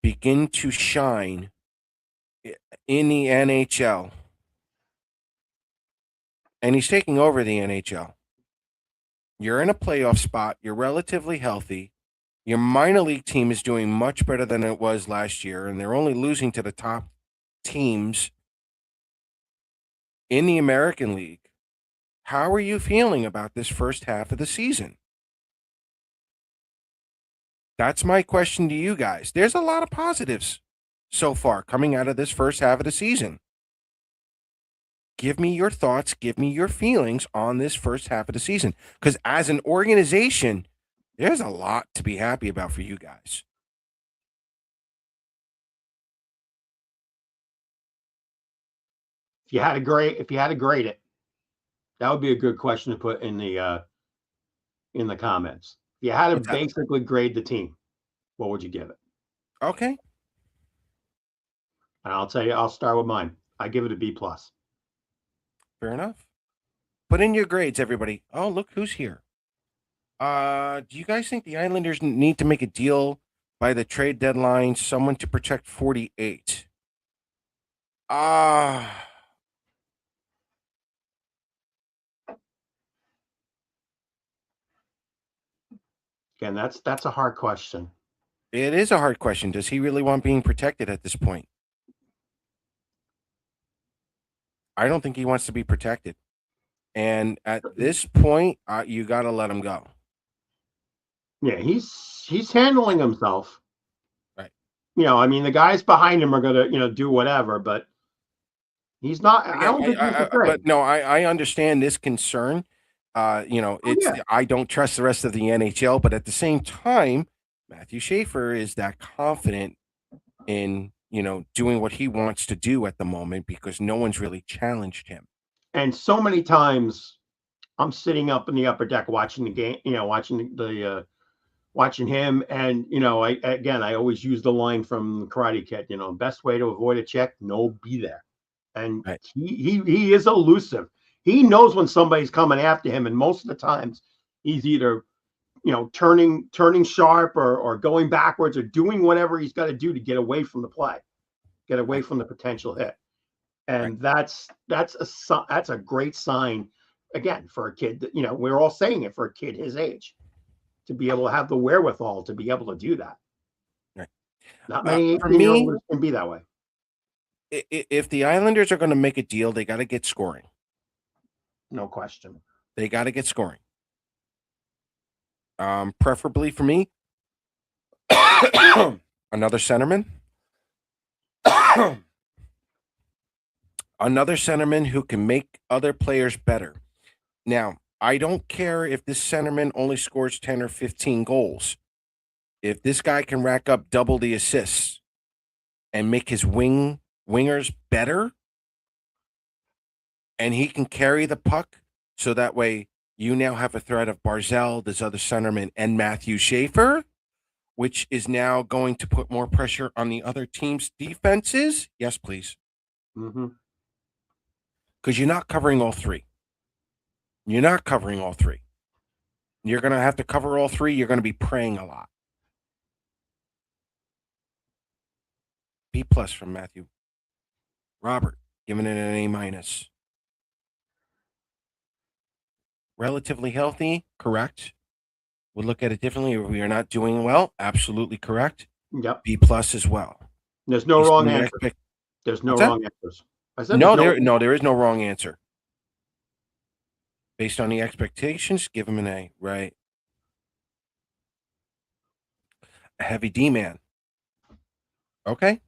begin to shine in the NHL. And he's taking over the NHL. You're in a playoff spot. You're relatively healthy. Your minor league team is doing much better than it was last year, and they're only losing to the top teams in the American League. How are you feeling about this first half of the season? That's my question to you guys. There's a lot of positives so far coming out of this first half of the season. Give me your thoughts. Give me your feelings on this first half of the season. Because as an organization, there's a lot to be happy about for you guys. If you had to grade it, that would be a good question to put in the comments. If you had to basically grade the team, what would you give it? Okay. And I'll tell you, I'll start with mine. I give it a B+. Fair enough. Put in your grades, everybody. Oh, look who's here. Do you guys think the Islanders need to make a deal by the trade deadline, someone to protect 48? Again, that's a hard question. It is a hard question. Does he really want being protected at this point? I don't think he wants to be protected. And at this point, you got to let him go. Yeah, he's handling himself. Right. I mean, the guys behind him are going to, do whatever, but he's not. But no, I understand this concern. I don't trust the rest of the NHL, but at the same time, Matthew Schaefer is that confident in, doing what he wants to do at the moment because no one's really challenged him. And so many times I'm sitting up in the upper deck watching the game, watching the watching him. And, you know, I always use the line from Karate Kid, you know, best way to avoid a check, no be there. And Right. he is elusive. He knows when somebody's coming after him. And most of the times he's either, you know, turning sharp or going backwards or doing whatever he's got to do to get away from the play, get away Right. from the potential hit. Right. And that's a great sign, again, for a kid that, you know, we're all saying it, for a kid his age, to be able to have the wherewithal to be able to do that. Right. Not many For 18 year me, olds can be that way. if the Islanders are going to make a deal, they got to get scoring. No question. They got to get scoring. Preferably for me, another centerman. Another centerman who can make other players better. Now, I don't care if this centerman only scores 10 or 15 goals. If this guy can rack up double the assists and make his wingers better, and he can carry the puck, so that way you now have a threat of Barzell, this other centerman, and Matthew Schaefer, which is now going to put more pressure on the other team's defenses. Yes, please. Mm-hmm. Because you're not covering all three. You're not covering all three. You're going to have to cover all three. You're going to be praying a lot. B+ from Matthew. Robert, giving it an A-. Relatively healthy, correct. Would look at it differently if we are not doing well. Absolutely correct. Yep. B+ as well. There's no Based on wrong the answer. expect- There's no What's that? wrong answers. I said No, there's there is no wrong answer. Based on the expectations, give him an A, right? A heavy D man. Okay.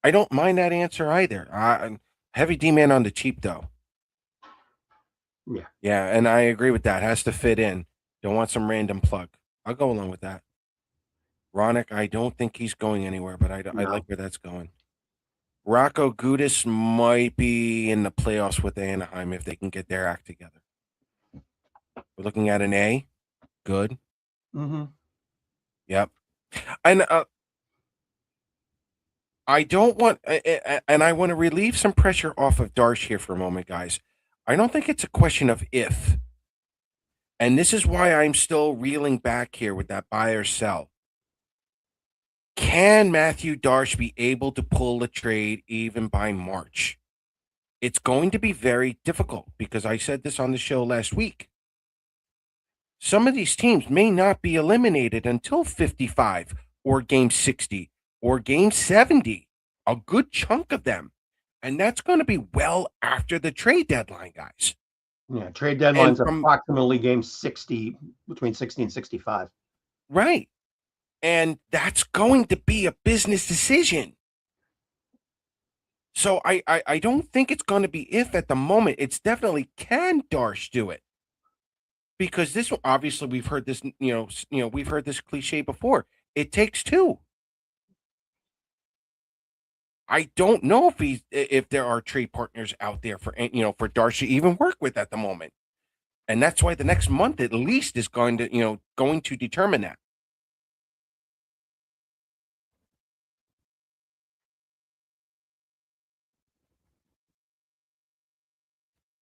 I don't mind that answer either. Heavy D man on the cheap though. Yeah. Yeah, and I agree with that. Has to fit in. Don't want some random plug. I'll go along with that. Ronick, I don't think he's going anywhere, but I No. like where that's going. Rocco Gudis might be in the playoffs with Anaheim if they can get their act together. We're looking at an A. Good. Mm-hmm. Yep. And I don't want, and I want to relieve some pressure off of Darsh here for a moment, guys. I don't think it's a question of if. And this is why I'm still reeling back here with that buy or sell. Can Matthew Darsh be able to pull a trade even by March? It's going to be very difficult because I said this on the show last week. Some of these teams may not be eliminated until 55 or game 60 or game 70, a good chunk of them. And that's going to be well after the trade deadline, guys. Yeah, trade deadline's approximately game 60, between 60 and 65. Right. And that's going to be a business decision. So I don't think it's going to be if at the moment. It's definitely can Darsh do it. Because this, obviously, we've heard this, we've heard this cliche before. It takes two. I don't know if there are trade partners out there for Darsh to even work with at the moment, and that's why the next month at least is going to determine that.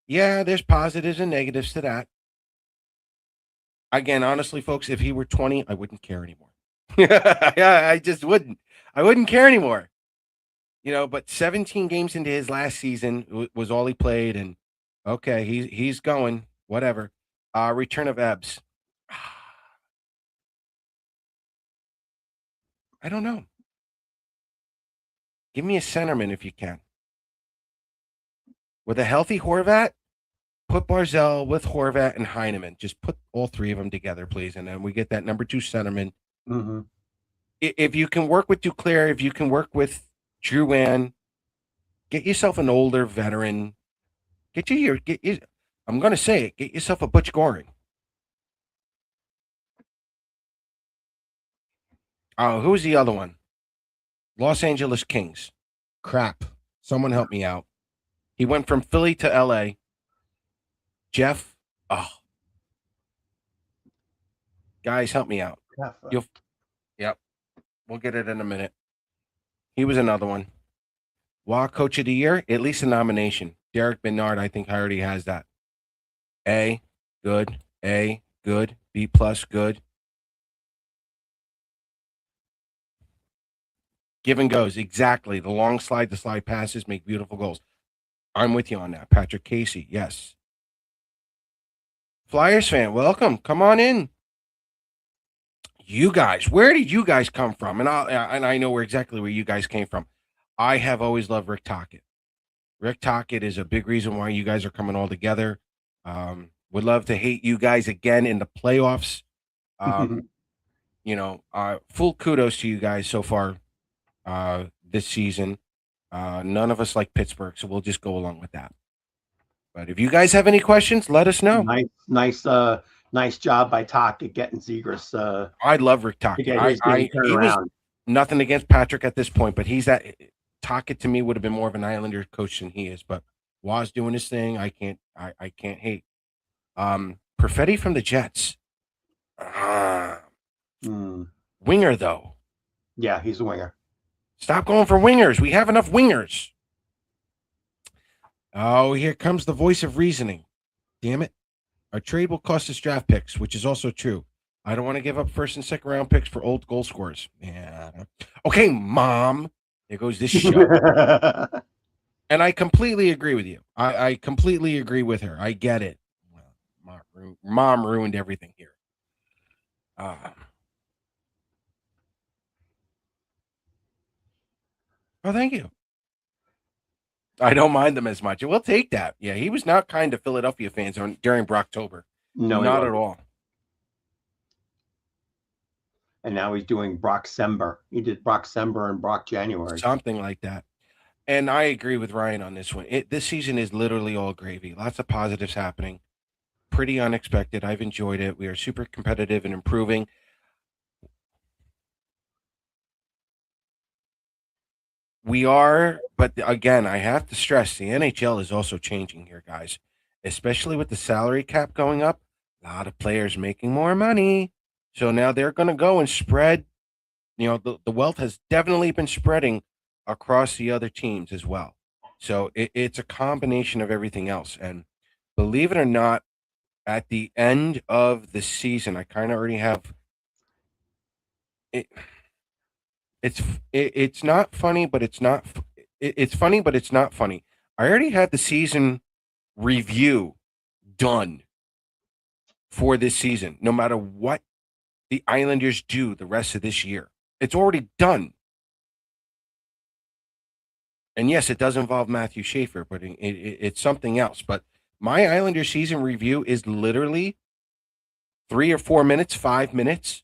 Yeah, there's positives and negatives to that. Again, honestly, folks, if he were 20, I wouldn't care anymore. Yeah, I just wouldn't. I wouldn't care anymore. But 17 games into his last season was all he played, and okay, he's going, whatever. Return of Ebbs. I don't know. Give me a centerman if you can. With a healthy Horvat, put Barzell with Horvat and Heineman. Just put all three of them together, please, and then we get that number 2 centerman. Mm-hmm. If you can work with Duclair, if you can work with Drouin, get yourself an older veteran. I'm going to say it. Get yourself a Butch Goring. Who's the other one? Los Angeles Kings. Crap. Someone help me out. He went from Philly to LA. Jeff. Oh. Guys, help me out. You'll, yep. We'll get it in a minute. He was another one. Coach of the Year, at least a nomination. Derek Bernard, I think, already has that. A, good. A, good. B plus, good. Give and goes, exactly. The long slide, the slide passes make beautiful goals. I'm with you on that. Patrick Casey, yes. Flyers fan, welcome. Come on in. You guys, where did you guys come from? And I know exactly where you guys came from. I have always loved Rick Tocchet. Rick Tocchet is a big reason why you guys are coming all together. Would love to hate you guys again in the playoffs. Full kudos to you guys so far this season. None of us like Pittsburgh, so we'll just go along with that. But if you guys have any questions, let us know. Nice job by Tocchet getting Zegras. I love Rick Tocchet. He was nothing against Patrick at this point, but Tocchet to me would have been more of an Islander coach than he is. But Waz doing his thing, I can't hate. Perfetti from the Jets. Winger though. Yeah, he's a winger. Stop going for wingers. We have enough wingers. Oh, here comes the voice of reasoning. Damn it. Our trade will cost us draft picks, which is also true. I don't want to give up first and second round picks for old goal scorers. Yeah. Okay, Mom. There goes this show. And I completely agree with you. I completely agree with her. I get it. Well, Mom ruined everything here. Oh, thank you. I don't mind them as much. We'll take that. Yeah, he was not kind to Philadelphia fans during Brocktober. No, not at all. And now he's doing Brocksember. He did Brocksember and Brock January. Something like that. And I agree with Ryan on this one. This season is literally all gravy. Lots of positives happening. Pretty unexpected. I've enjoyed it. We are super competitive and improving. We are, but again, I have to stress the NHL is also changing here, guys, especially with the salary cap going up. A lot of players making more money. So now they're going to go and spread. The wealth has definitely been spreading across the other teams as well. So it's a combination of everything else. And believe it or not, at the end of the season, I kind of already have it. It's not funny, but it's not. It's funny, but it's not funny. I already had the season review done for this season. No matter what the Islanders do the rest of this year, it's already done. And yes, it does involve Matthew Schaefer, but it's something else. But my Islander season review is literally 3 or 4 minutes, 5 minutes,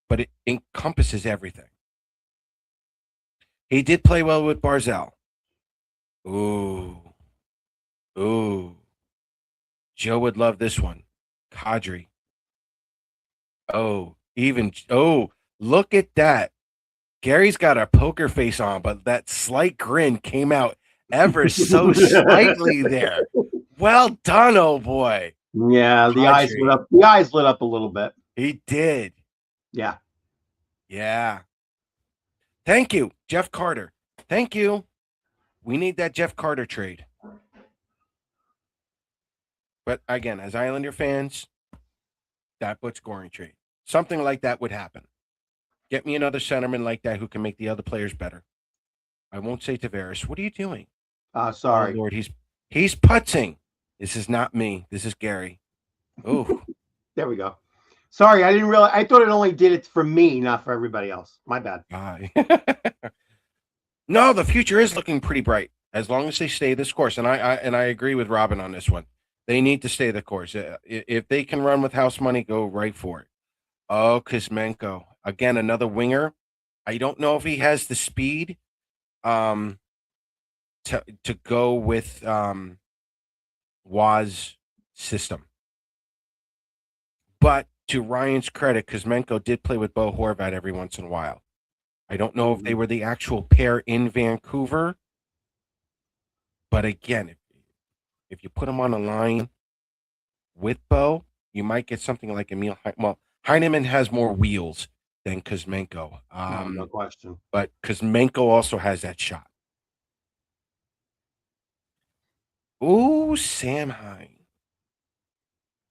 but it encompasses everything. He did play well with Barzal. Ooh. Joe would love this one. Kadri. Look at that. Gary's got a poker face on, but that slight grin came out ever so slightly there. Well done, oh boy. Yeah, the eyes lit up. The eyes lit up a little bit. He did. Yeah. Thank you, Jeff Carter. Thank you. We need that Jeff Carter trade. But again, as Islander fans, that Butch Goring trade. Something like that would happen. Get me another centerman like that who can make the other players better. I won't say Tavares. What are you doing? Sorry. Oh, Lord, he's putzing. This is not me. This is Gary. Oh. There we go. Sorry, I didn't realize. I thought it only did it for me, not for everybody else. My bad. No, the future is looking pretty bright as long as they stay this course. And I agree with Robin on this one. They need to stay the course. If they can run with house money, go right for it. Oh, Kuzmenko. Again, another winger. I don't know if he has the speed to go with Waz system. But to Ryan's credit, Kuzmenko did play with Bo Horvat every once in a while. I don't know if they were the actual pair in Vancouver. But again, if you put him on a line with Bo, you might get something like Emil. Well, Heineman has more wheels than Kuzmenko. No question. But Kuzmenko also has that shot. Ooh, Sam Hine.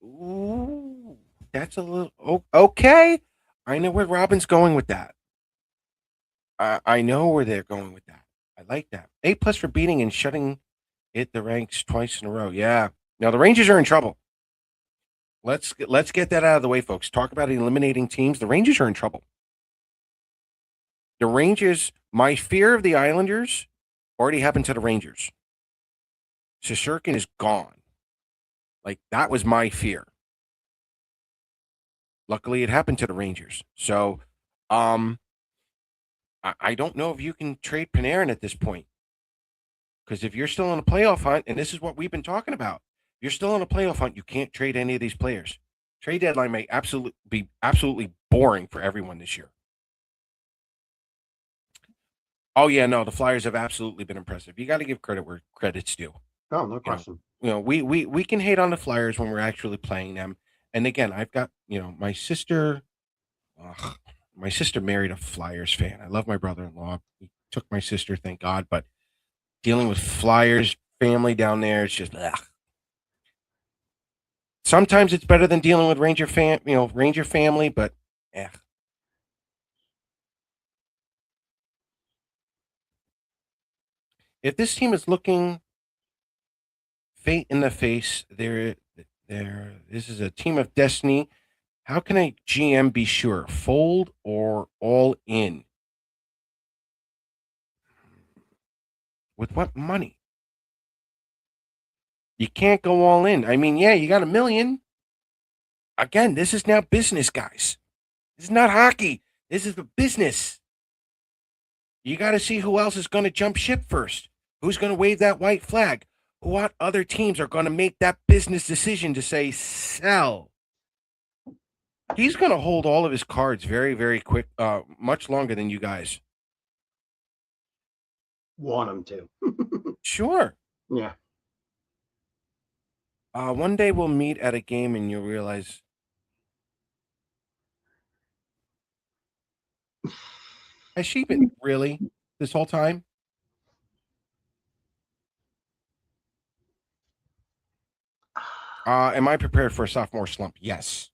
Ooh, that's a little okay. I know where Robin's going with that. I know where they're going with that. I like that. A+ for beating and shutting it the ranks twice in a row. Yeah. Now the Rangers are in trouble. Let's get that out of the way, folks. Talk about eliminating teams. The Rangers are in trouble. The Rangers, my fear of the Islanders already happened to the Rangers. Shesterkin is gone. Like, that was my fear. Luckily, it happened to the Rangers. So, I don't know if you can trade Panarin at this point. Because if you're still on a playoff hunt, and this is what we've been talking about, you're still on a playoff hunt, you can't trade any of these players. Trade deadline may be absolutely boring for everyone this year. Oh, yeah, no, the Flyers have absolutely been impressive. You got to give credit where credit's due. Oh, no question. We can hate on the Flyers when we're actually playing them. And again, I've got, my sister. My sister married a Flyers fan. I love my brother-in-law. He took my sister, thank God. But dealing with Flyers family down there, it's just ugh. Sometimes it's better than dealing with Ranger family, but yeah. If this team is looking fate in the face, this is a team of destiny. How can a GM be sure? Fold or all in? With what money? You can't go all in. I mean, yeah, you got $1 million. Again, this is now business, guys. This is not hockey. This is the business. You got to see who else is going to jump ship first. Who's going to wave that white flag? What other teams are going to make that business decision to say sell? He's going to hold all of his cards very, very quick, much longer than you guys want him to. Sure. Yeah. One day we'll meet at a game and you'll realize. Has she been really this whole time? Am I prepared for a sophomore slump? Yes.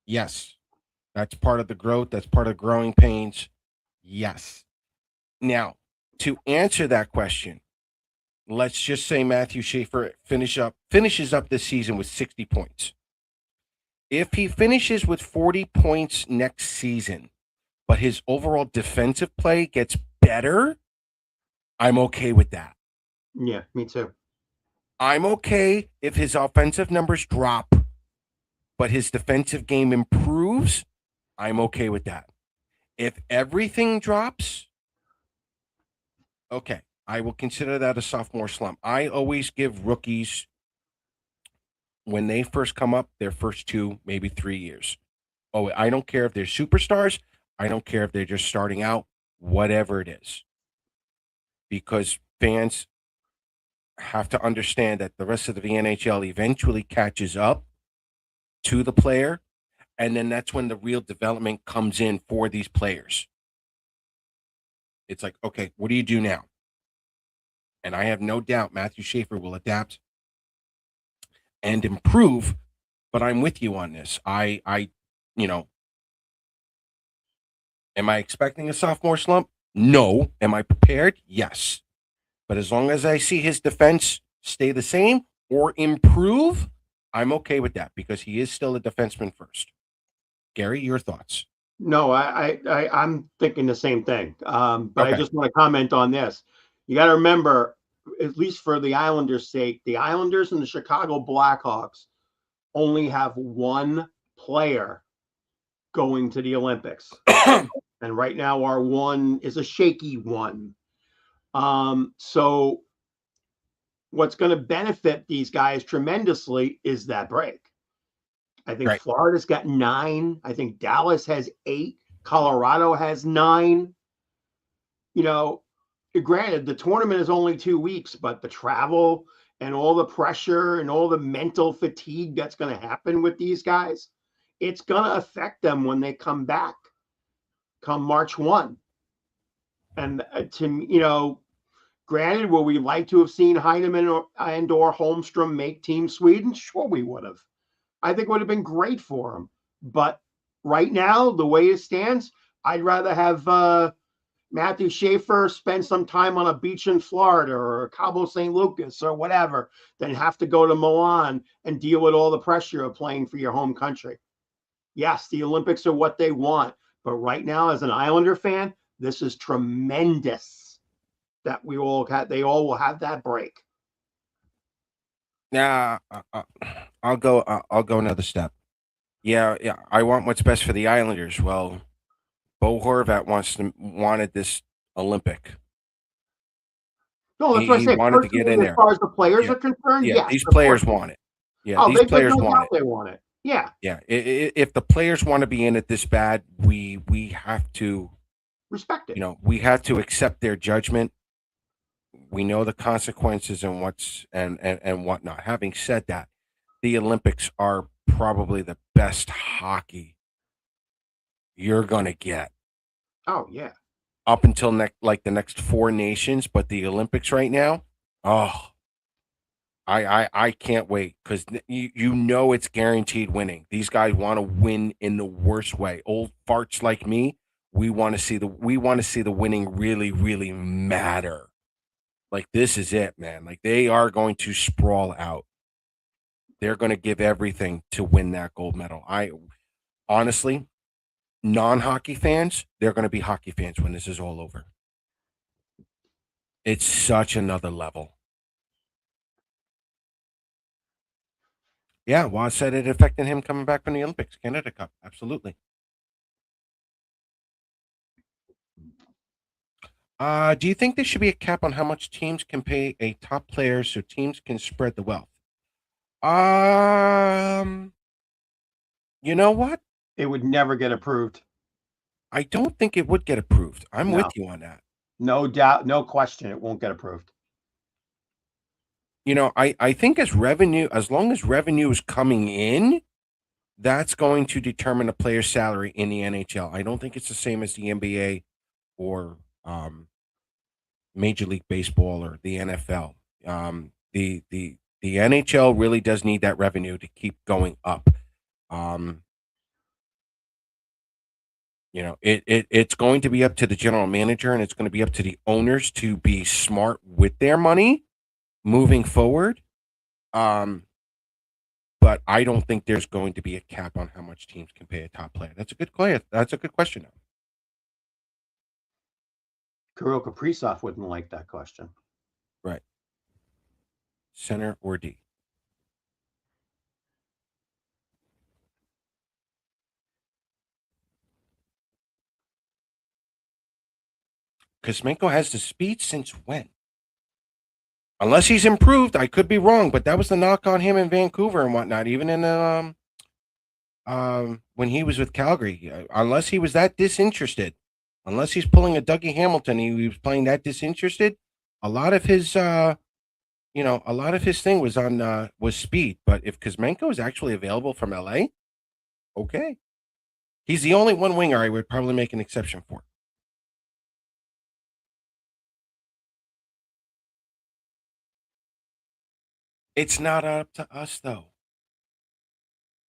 Yes. That's part of the growth. That's part of growing pains. Yes. Now, to answer that question, let's just say Matthew Schaefer finishes up this season with 60 points. If he finishes with 40 points next season, but his overall defensive play gets better, I'm okay with that. Yeah, me too. I'm okay if his offensive numbers drop, but his defensive game improves. I'm okay with that. If everything drops, okay, I will consider that a sophomore slump. I always give rookies, when they first come up, their first 2, maybe 3 years. Oh, I don't care if they're superstars. I don't care if they're just starting out, whatever it is. Because fans have to understand that the rest of the NHL eventually catches up to the player, and then that's when the real development comes in for these players. It's like, okay, what do you do now? And I have no doubt Matthew Schaefer will adapt and improve, but I'm with you on this. Am I expecting a sophomore slump? No. Am I prepared? Yes. But as long as I see his defense stay the same or improve, I'm okay with that because he is still a defenseman first. Gary, your thoughts? No, I'm thinking the same thing. But Okay. I just want to comment on this. You got to remember, at least for the Islanders' sake, the Islanders and the Chicago Blackhawks only have one player going to the Olympics. And right now our one is a shaky one. So what's going to benefit these guys tremendously is that break. I think Right. Florida's got 9. I think Dallas has 8. Colorado has 9. Granted, the tournament is only 2 weeks, but the travel and all the pressure and all the mental fatigue that's going to happen with these guys, it's going to affect them when they come back come March 1. And granted, would we like to have seen Heinemann or Holmstrom make Team Sweden? Sure, we would have. I think it would have been great for them. But right now, the way it stands, I'd rather have Matthew Schaefer spend some time on a beach in Florida or Cabo St. Lucas or whatever than have to go to Milan and deal with all the pressure of playing for your home country. Yes, the Olympics are what they want. But right now, as an Islander fan, this is tremendous that they all will have that break. Now, I'll go another step. Yeah. I want what's best for the Islanders. Well, Bo Horvat wanted this Olympic. No, that's what I He said. wanted to get in As there. far as the players Yeah. are concerned, Yeah, yes. these players want it. Yeah, these players want it. They want it. Yeah. Yeah, if the players want to be in it this bad, we have to Respect it. we have to accept their judgment. We know the consequences and and whatnot. Having said that, the Olympics are probably the best hockey you're gonna get Oh, yeah. up until the next four nations, but the Olympics right now, oh, I can't wait because it's guaranteed winning. These guys want to win in the worst way. Old farts like me, we want to see the winning really really matter. Like this is it, man. Like they are going to sprawl out. They're going to give everything to win that gold medal. I honestly, non-hockey fans, they're going to be hockey fans when this is all over. It's such another level. Yeah, well, I said it affected him coming back from the Olympics, Canada Cup. Absolutely. Do you think there should be a cap on how much teams can pay a top player so teams can spread the wealth? You know what? It would never get approved. I don't think it would get approved. I'm No. with you on that. No doubt, no question, it won't get approved. I think as long as revenue is coming in, that's going to determine a player's salary in the NHL. I don't think it's the same as the NBA or Major League Baseball or the NFL. The NHL really does need that revenue to keep going up. It's going to be up to the general manager and it's going to be up to the owners to be smart with their money moving forward. But I don't think there's going to be a cap on how much teams can pay a top player. That's a good question. That's a good question. Kirill Kaprizov wouldn't like that question. Right. Center or D? Kuzmenko has the speed since when? Unless he's improved, I could be wrong, but that was the knock on him in Vancouver and whatnot. Even in when he was with Calgary, unless he was that disinterested, unless he's pulling a Dougie Hamilton, he was playing that disinterested. A lot of his, a lot of his thing was speed. But if Kuzmenko is actually available from LA, okay, he's the only one winger I would probably make an exception for. It's not up to us, though.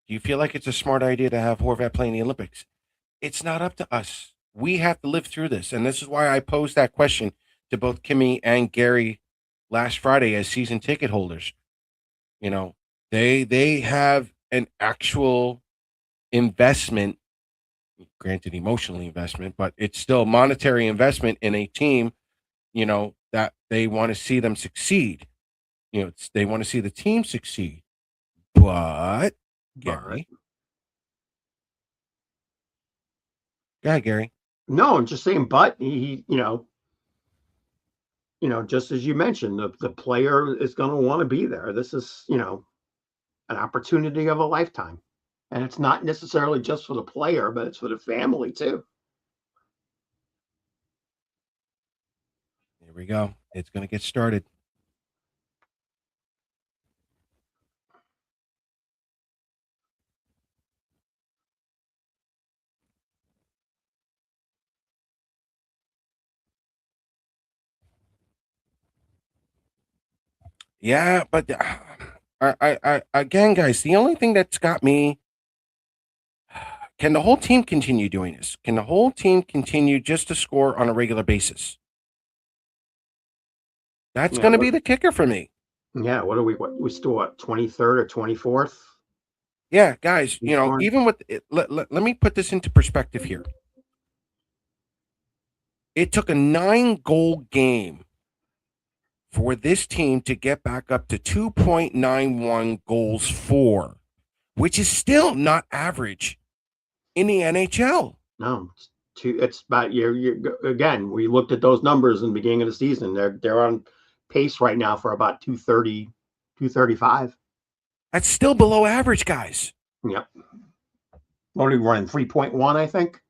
Do you feel like it's a smart idea to have Horvat play in the Olympics? It's not up to us. We have to live through this. And this is why I posed that question to both Kimmy and Gary last Friday as season ticket holders. They have an actual investment, granted emotional investment, but it's still monetary investment in a team, that they want to see them succeed. They want to see the team succeed. But Gary. Go ahead, Gary. No, I'm just saying, but he just as you mentioned, the player is going to want to be there. This is, an opportunity of a lifetime. And it's not necessarily just for the player, but it's for the family too. Here we go. It's going to get started. Yeah, but again, guys, the only thing that's got me. Can the whole team continue doing this? Can the whole team continue just to score on a regular basis? That's Yeah, going to be the kicker for me. yeah. What are we? What we still what 23rd or 24th? Yeah, guys, Scoring? even with it, let me put this into perspective here. It took a 9-goal game for this team to get back up to 2.91 goals for, which is still not average in the NHL. No, it's two. It's about you again. We looked at those numbers in the beginning of the season. They're on pace right now for about 230, 235. That's still below average, guys. Yep. What are we running? 3.1, I think.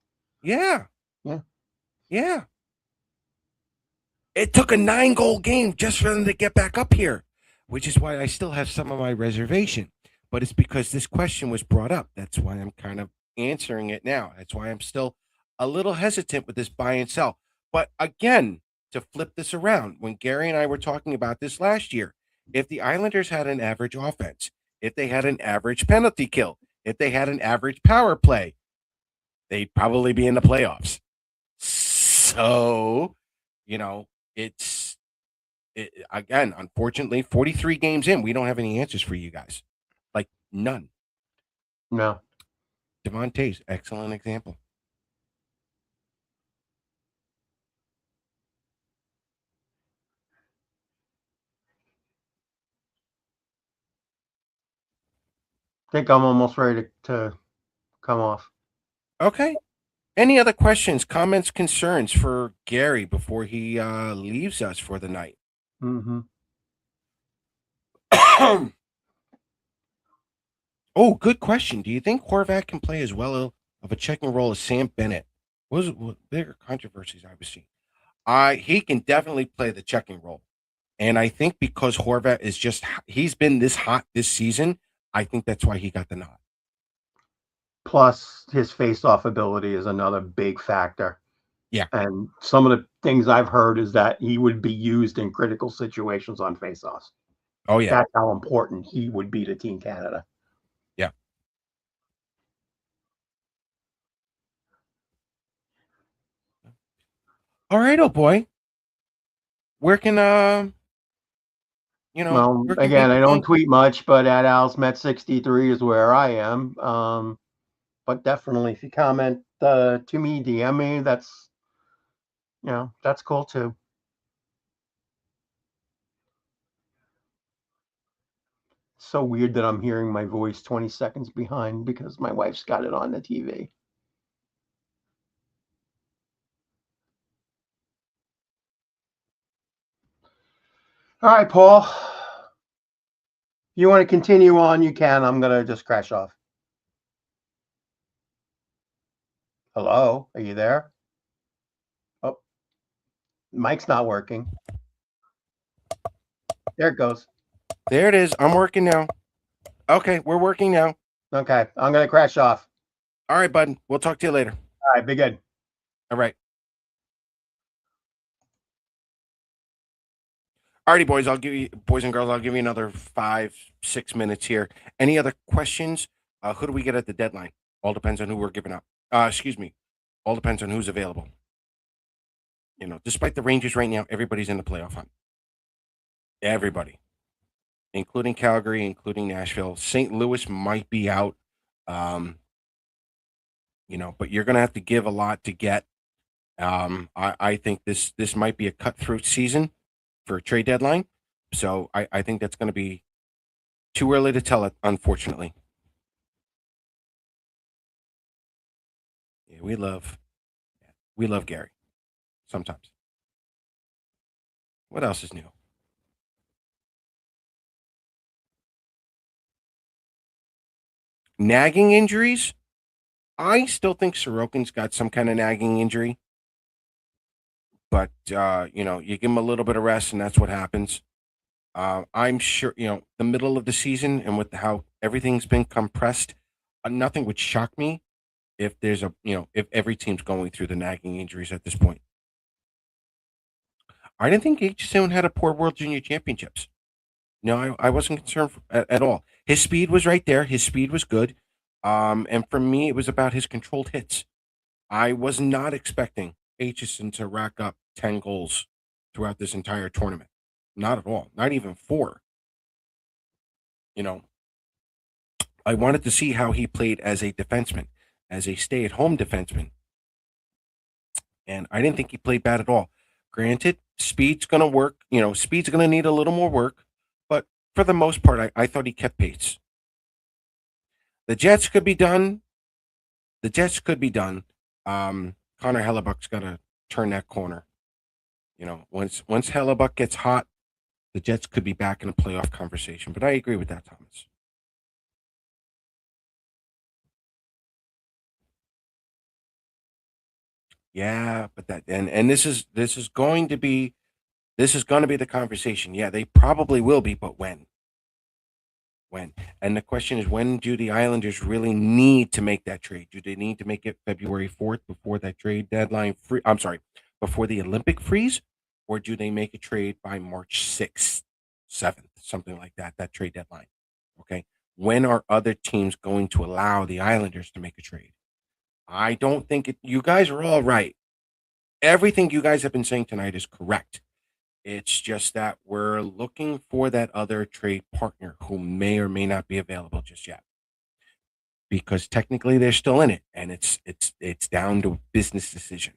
Yeah. Yeah. Yeah. It took a 9-goal game just for them to get back up here, which is why I still have some of my reservation. But it's because this question was brought up. That's why I'm kind of answering it now. That's why I'm still a little hesitant with this buy and sell. But again, to flip this around, when Gary and I were talking about this last year, if the Islanders had an average offense, if they had an average penalty kill, if they had an average power play, they'd probably be in the playoffs. So, you know, again, unfortunately, 43 games in, we don't have any answers for you guys. Like none. No. Devon Toews, excellent example. I think I'm almost ready to come off. Okay. Any other questions, comments, concerns for Gary before he leaves us for the night? Mm-hmm. Oh, good question. Do you think Horvat can play as well of a checking role as Sam Bennett? What bigger controversies I was seeing? He can definitely play the checking role. And I think because Horvat is he's been this hot this season, I think that's why he got the nod. Plus, his face-off ability is another big factor. Yeah. And some of the things I've heard is that he would be used in critical situations on face-offs. Oh, yeah. That's how important he would be to Team Canada. Yeah. All right, oh boy. Where can Well, where can again, people I don't find tweet much, but at AlsMet63 is where I am. But definitely, if you comment to me, DM me, that's cool too. So weird that I'm hearing my voice 20 seconds behind because my wife's got it on the TV. All right, Paul. You want to continue on? You can. I'm going to just crash off. Hello? Are you there? Oh, mic's not working. There it goes. There it is. I'm working now. Okay, we're working now. Okay, I'm going to crash off. All right, bud. We'll talk to you later. All right, be good. All right. Alrighty, boys. Boys and girls. I'll give you another 5-6 minutes here. Any other questions? Who do we get at the deadline? All depends on who we're giving up. Excuse me. All depends on who's available. Despite the Rangers right now, everybody's in the playoff hunt. Everybody, including Calgary, including Nashville. St. Louis might be out. But you're going to have to give a lot to get. I think this might be a cutthroat season for a trade deadline. So I think that's going to be too early to tell it, unfortunately. Yeah, we love Gary sometimes. What else is new? Nagging injuries? I still think Sorokin's got some kind of nagging injury. But, you give him a little bit of rest, and that's what happens. I'm sure, the middle of the season and with how everything's been compressed, nothing would shock me if there's if every team's going through the nagging injuries at this point. I didn't think HSN had a poor World Junior Championships. No, I wasn't concerned at all. His speed was right there. His speed was good. And for me, it was about his controlled hits. I was not expecting Aitchison to rack up 10 goals throughout this entire tournament. Not at all. Not even four. You know, I wanted to see how he played as a defenseman, as a stay at home defenseman. And I didn't think he played bad at all. Granted, speed's going to work. Speed's going to need a little more work. But for the most part, I thought he kept pace. The Jets could be done. The Jets could be done. Connor Hellebuck's got to turn that corner. Once Hellebuck gets hot, the Jets could be back in a playoff conversation. But I agree with that, Thomas. Yeah, but this is going to be the conversation. Yeah, they probably will be, but when? When? And the question is, when do the Islanders really need to make that trade? Do they need to make it February 4th before that trade deadline free? I'm sorry, before the Olympic freeze, or do they make a trade by March 6th, 7th, something like that, that trade deadline? Okay. When are other teams going to allow the Islanders to make a trade? I don't think you guys are all right. Everything you guys have been saying tonight is correct. It's just that we're looking for that other trade partner who may or may not be available just yet. Because technically they're still in it, and it's down to a business decision.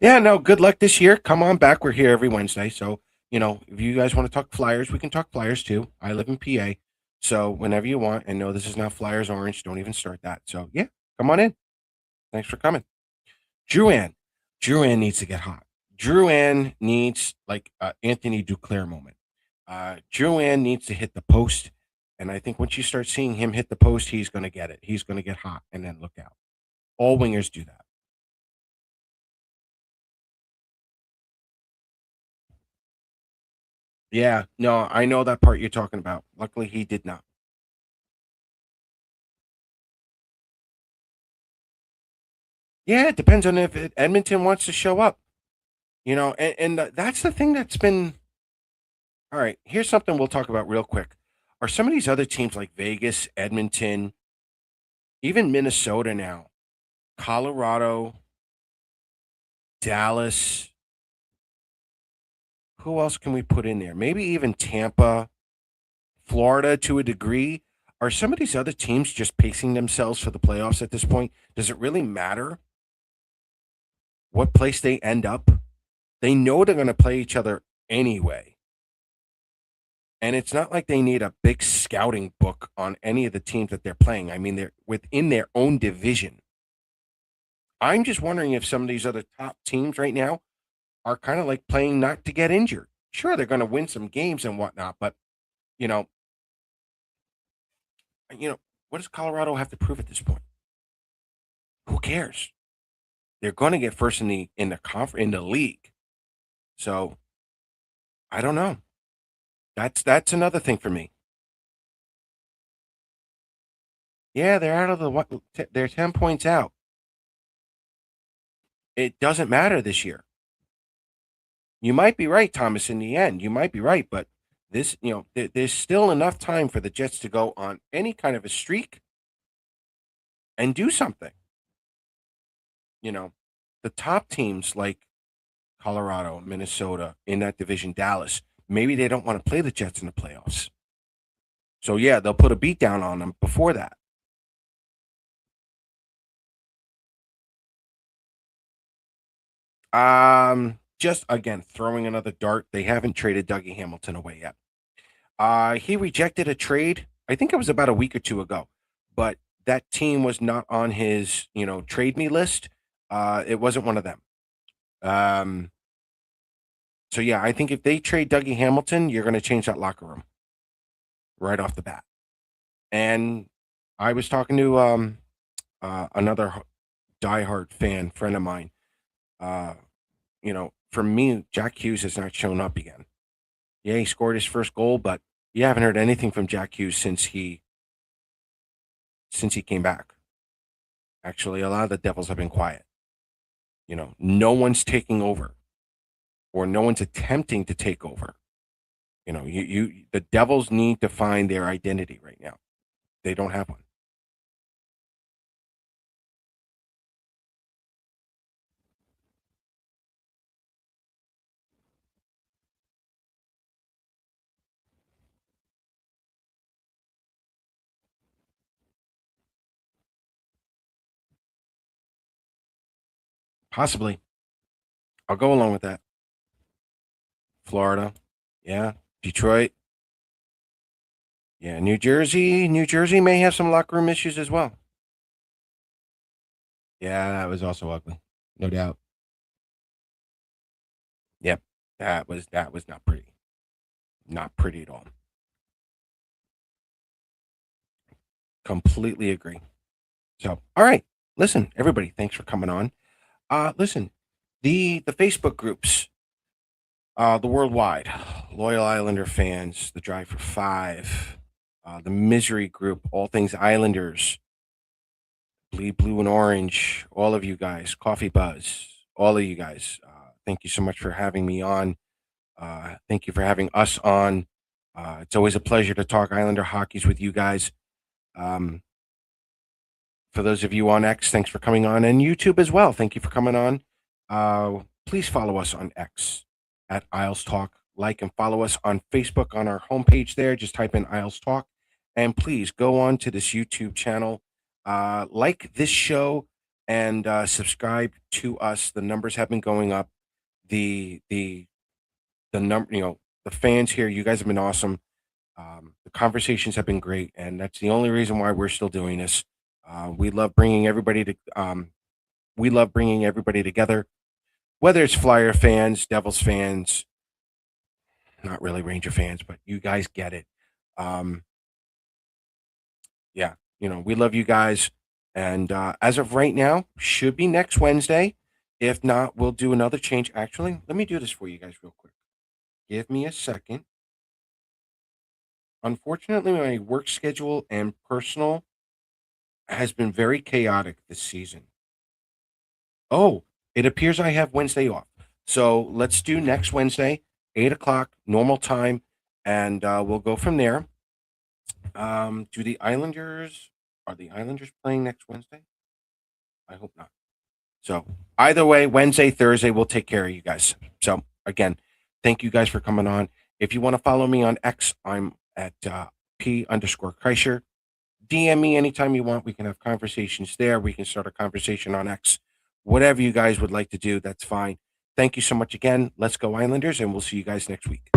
Yeah, no, good luck this year. Come on back. We're here every Wednesday. So, if you guys want to talk Flyers, we can talk Flyers too. I live in PA. So whenever you want, and no, this is not Flyers Orange. Don't even start that. So yeah, come on in. Thanks for coming. Drouin. Drouin needs to get hot. Drouin needs like Anthony Duclair moment. Drouin needs to hit the post. And I think once you start seeing him hit the post, he's going to get it. He's going to get hot, and then look out. All wingers do that. Yeah, no, I know that part you're talking about. Luckily, he did not. Yeah, it depends on if Edmonton wants to show up. And that's the thing that's been. All right, here's something we'll talk about real quick. Are some of these other teams like Vegas, Edmonton, even Minnesota now, Colorado, Dallas? Who else can we put in there? Maybe even Tampa, Florida to a degree. Are some of these other teams just pacing themselves for the playoffs at this point? Does it really matter what place they end up? They know they're going to play each other anyway. And it's not like they need a big scouting book on any of the teams that they're playing. I mean, they're within their own division. I'm just wondering if some of these other top teams right now are kind of like playing not to get injured. Sure, they're going to win some games and whatnot, but you know, what does Colorado have to prove at this point? Who cares? They're going to get first in the league. So I don't know. That's another thing for me. Yeah, they're out of they're 10 points out. It doesn't matter this year. You might be right, Thomas, in the end. You might be right, but there's still enough time for the Jets to go on any kind of a streak and do something. The top teams like Colorado, Minnesota in that division, Dallas, maybe they don't want to play the Jets in the playoffs. So yeah, they'll put a beat down on them before that. Just again throwing another dart. They haven't traded Dougie Hamilton away yet. He rejected a trade. I think it was about a week or two ago, but that team was not on his, trade me list. It wasn't one of them. Um, so yeah, I think if they trade Dougie Hamilton, you're going to change that locker room right off the bat. And I was talking to another diehard friend of mine. Uh, for me, Jack Hughes has not shown up again. Yeah, he scored his first goal, but you haven't heard anything from Jack Hughes since he came back. Actually, a lot of the Devils have been quiet. No one's taking over. or no one's attempting to take over. You know, the Devils need to find their identity right now. They don't have one. Possibly. I'll go along with that. Florida. Yeah. Detroit. Yeah. New Jersey. New Jersey may have some locker room issues as well. Yeah, that was also ugly. No doubt. Yep. That was not pretty. Not pretty at all. Completely agree. So, all right. Listen, everybody, thanks for coming on. Listen, the Facebook groups, the worldwide, Loyal Islander fans, the Drive for Five, the Misery group, all things Islanders, Bleed Blue and Orange, all of you guys, Coffee Buzz, all of you guys. Thank you so much for having me on. Thank you for having us on. It's always a pleasure to talk Islander hockeys with you guys. For those of you on X, thanks for coming on, and YouTube as well. Thank you for coming on. Please follow us on X at Isles Talk. Like and follow us on Facebook on our homepage there. Just type in Isles Talk. And please go on to this YouTube channel. Like this show and subscribe to us. The numbers have been going up. The number, the fans here, you guys have been awesome. The conversations have been great, and that's the only reason why we're still doing this. We love bringing everybody together, whether it's Flyer fans, Devils fans, not really Ranger fans, but you guys get it. Yeah, we love you guys. And as of right now, should be next Wednesday. If not, we'll do another change. Actually, let me do this for you guys real quick. Give me a second. Unfortunately, my work schedule and personal has been very chaotic this season. Oh, it appears I have Wednesday off. So let's do next Wednesday, 8 o'clock, normal time, and we'll go from there. Are the Islanders playing next Wednesday? I hope not. So either way, Wednesday, Thursday, we'll take care of you guys. So again, thank you guys for coming on. If you want to follow me on X, I'm at P_Kreischer. DM me anytime you want. We can have conversations there. We can start a conversation on X. Whatever you guys would like to do, that's fine. Thank you so much again. Let's go Islanders, and we'll see you guys next week.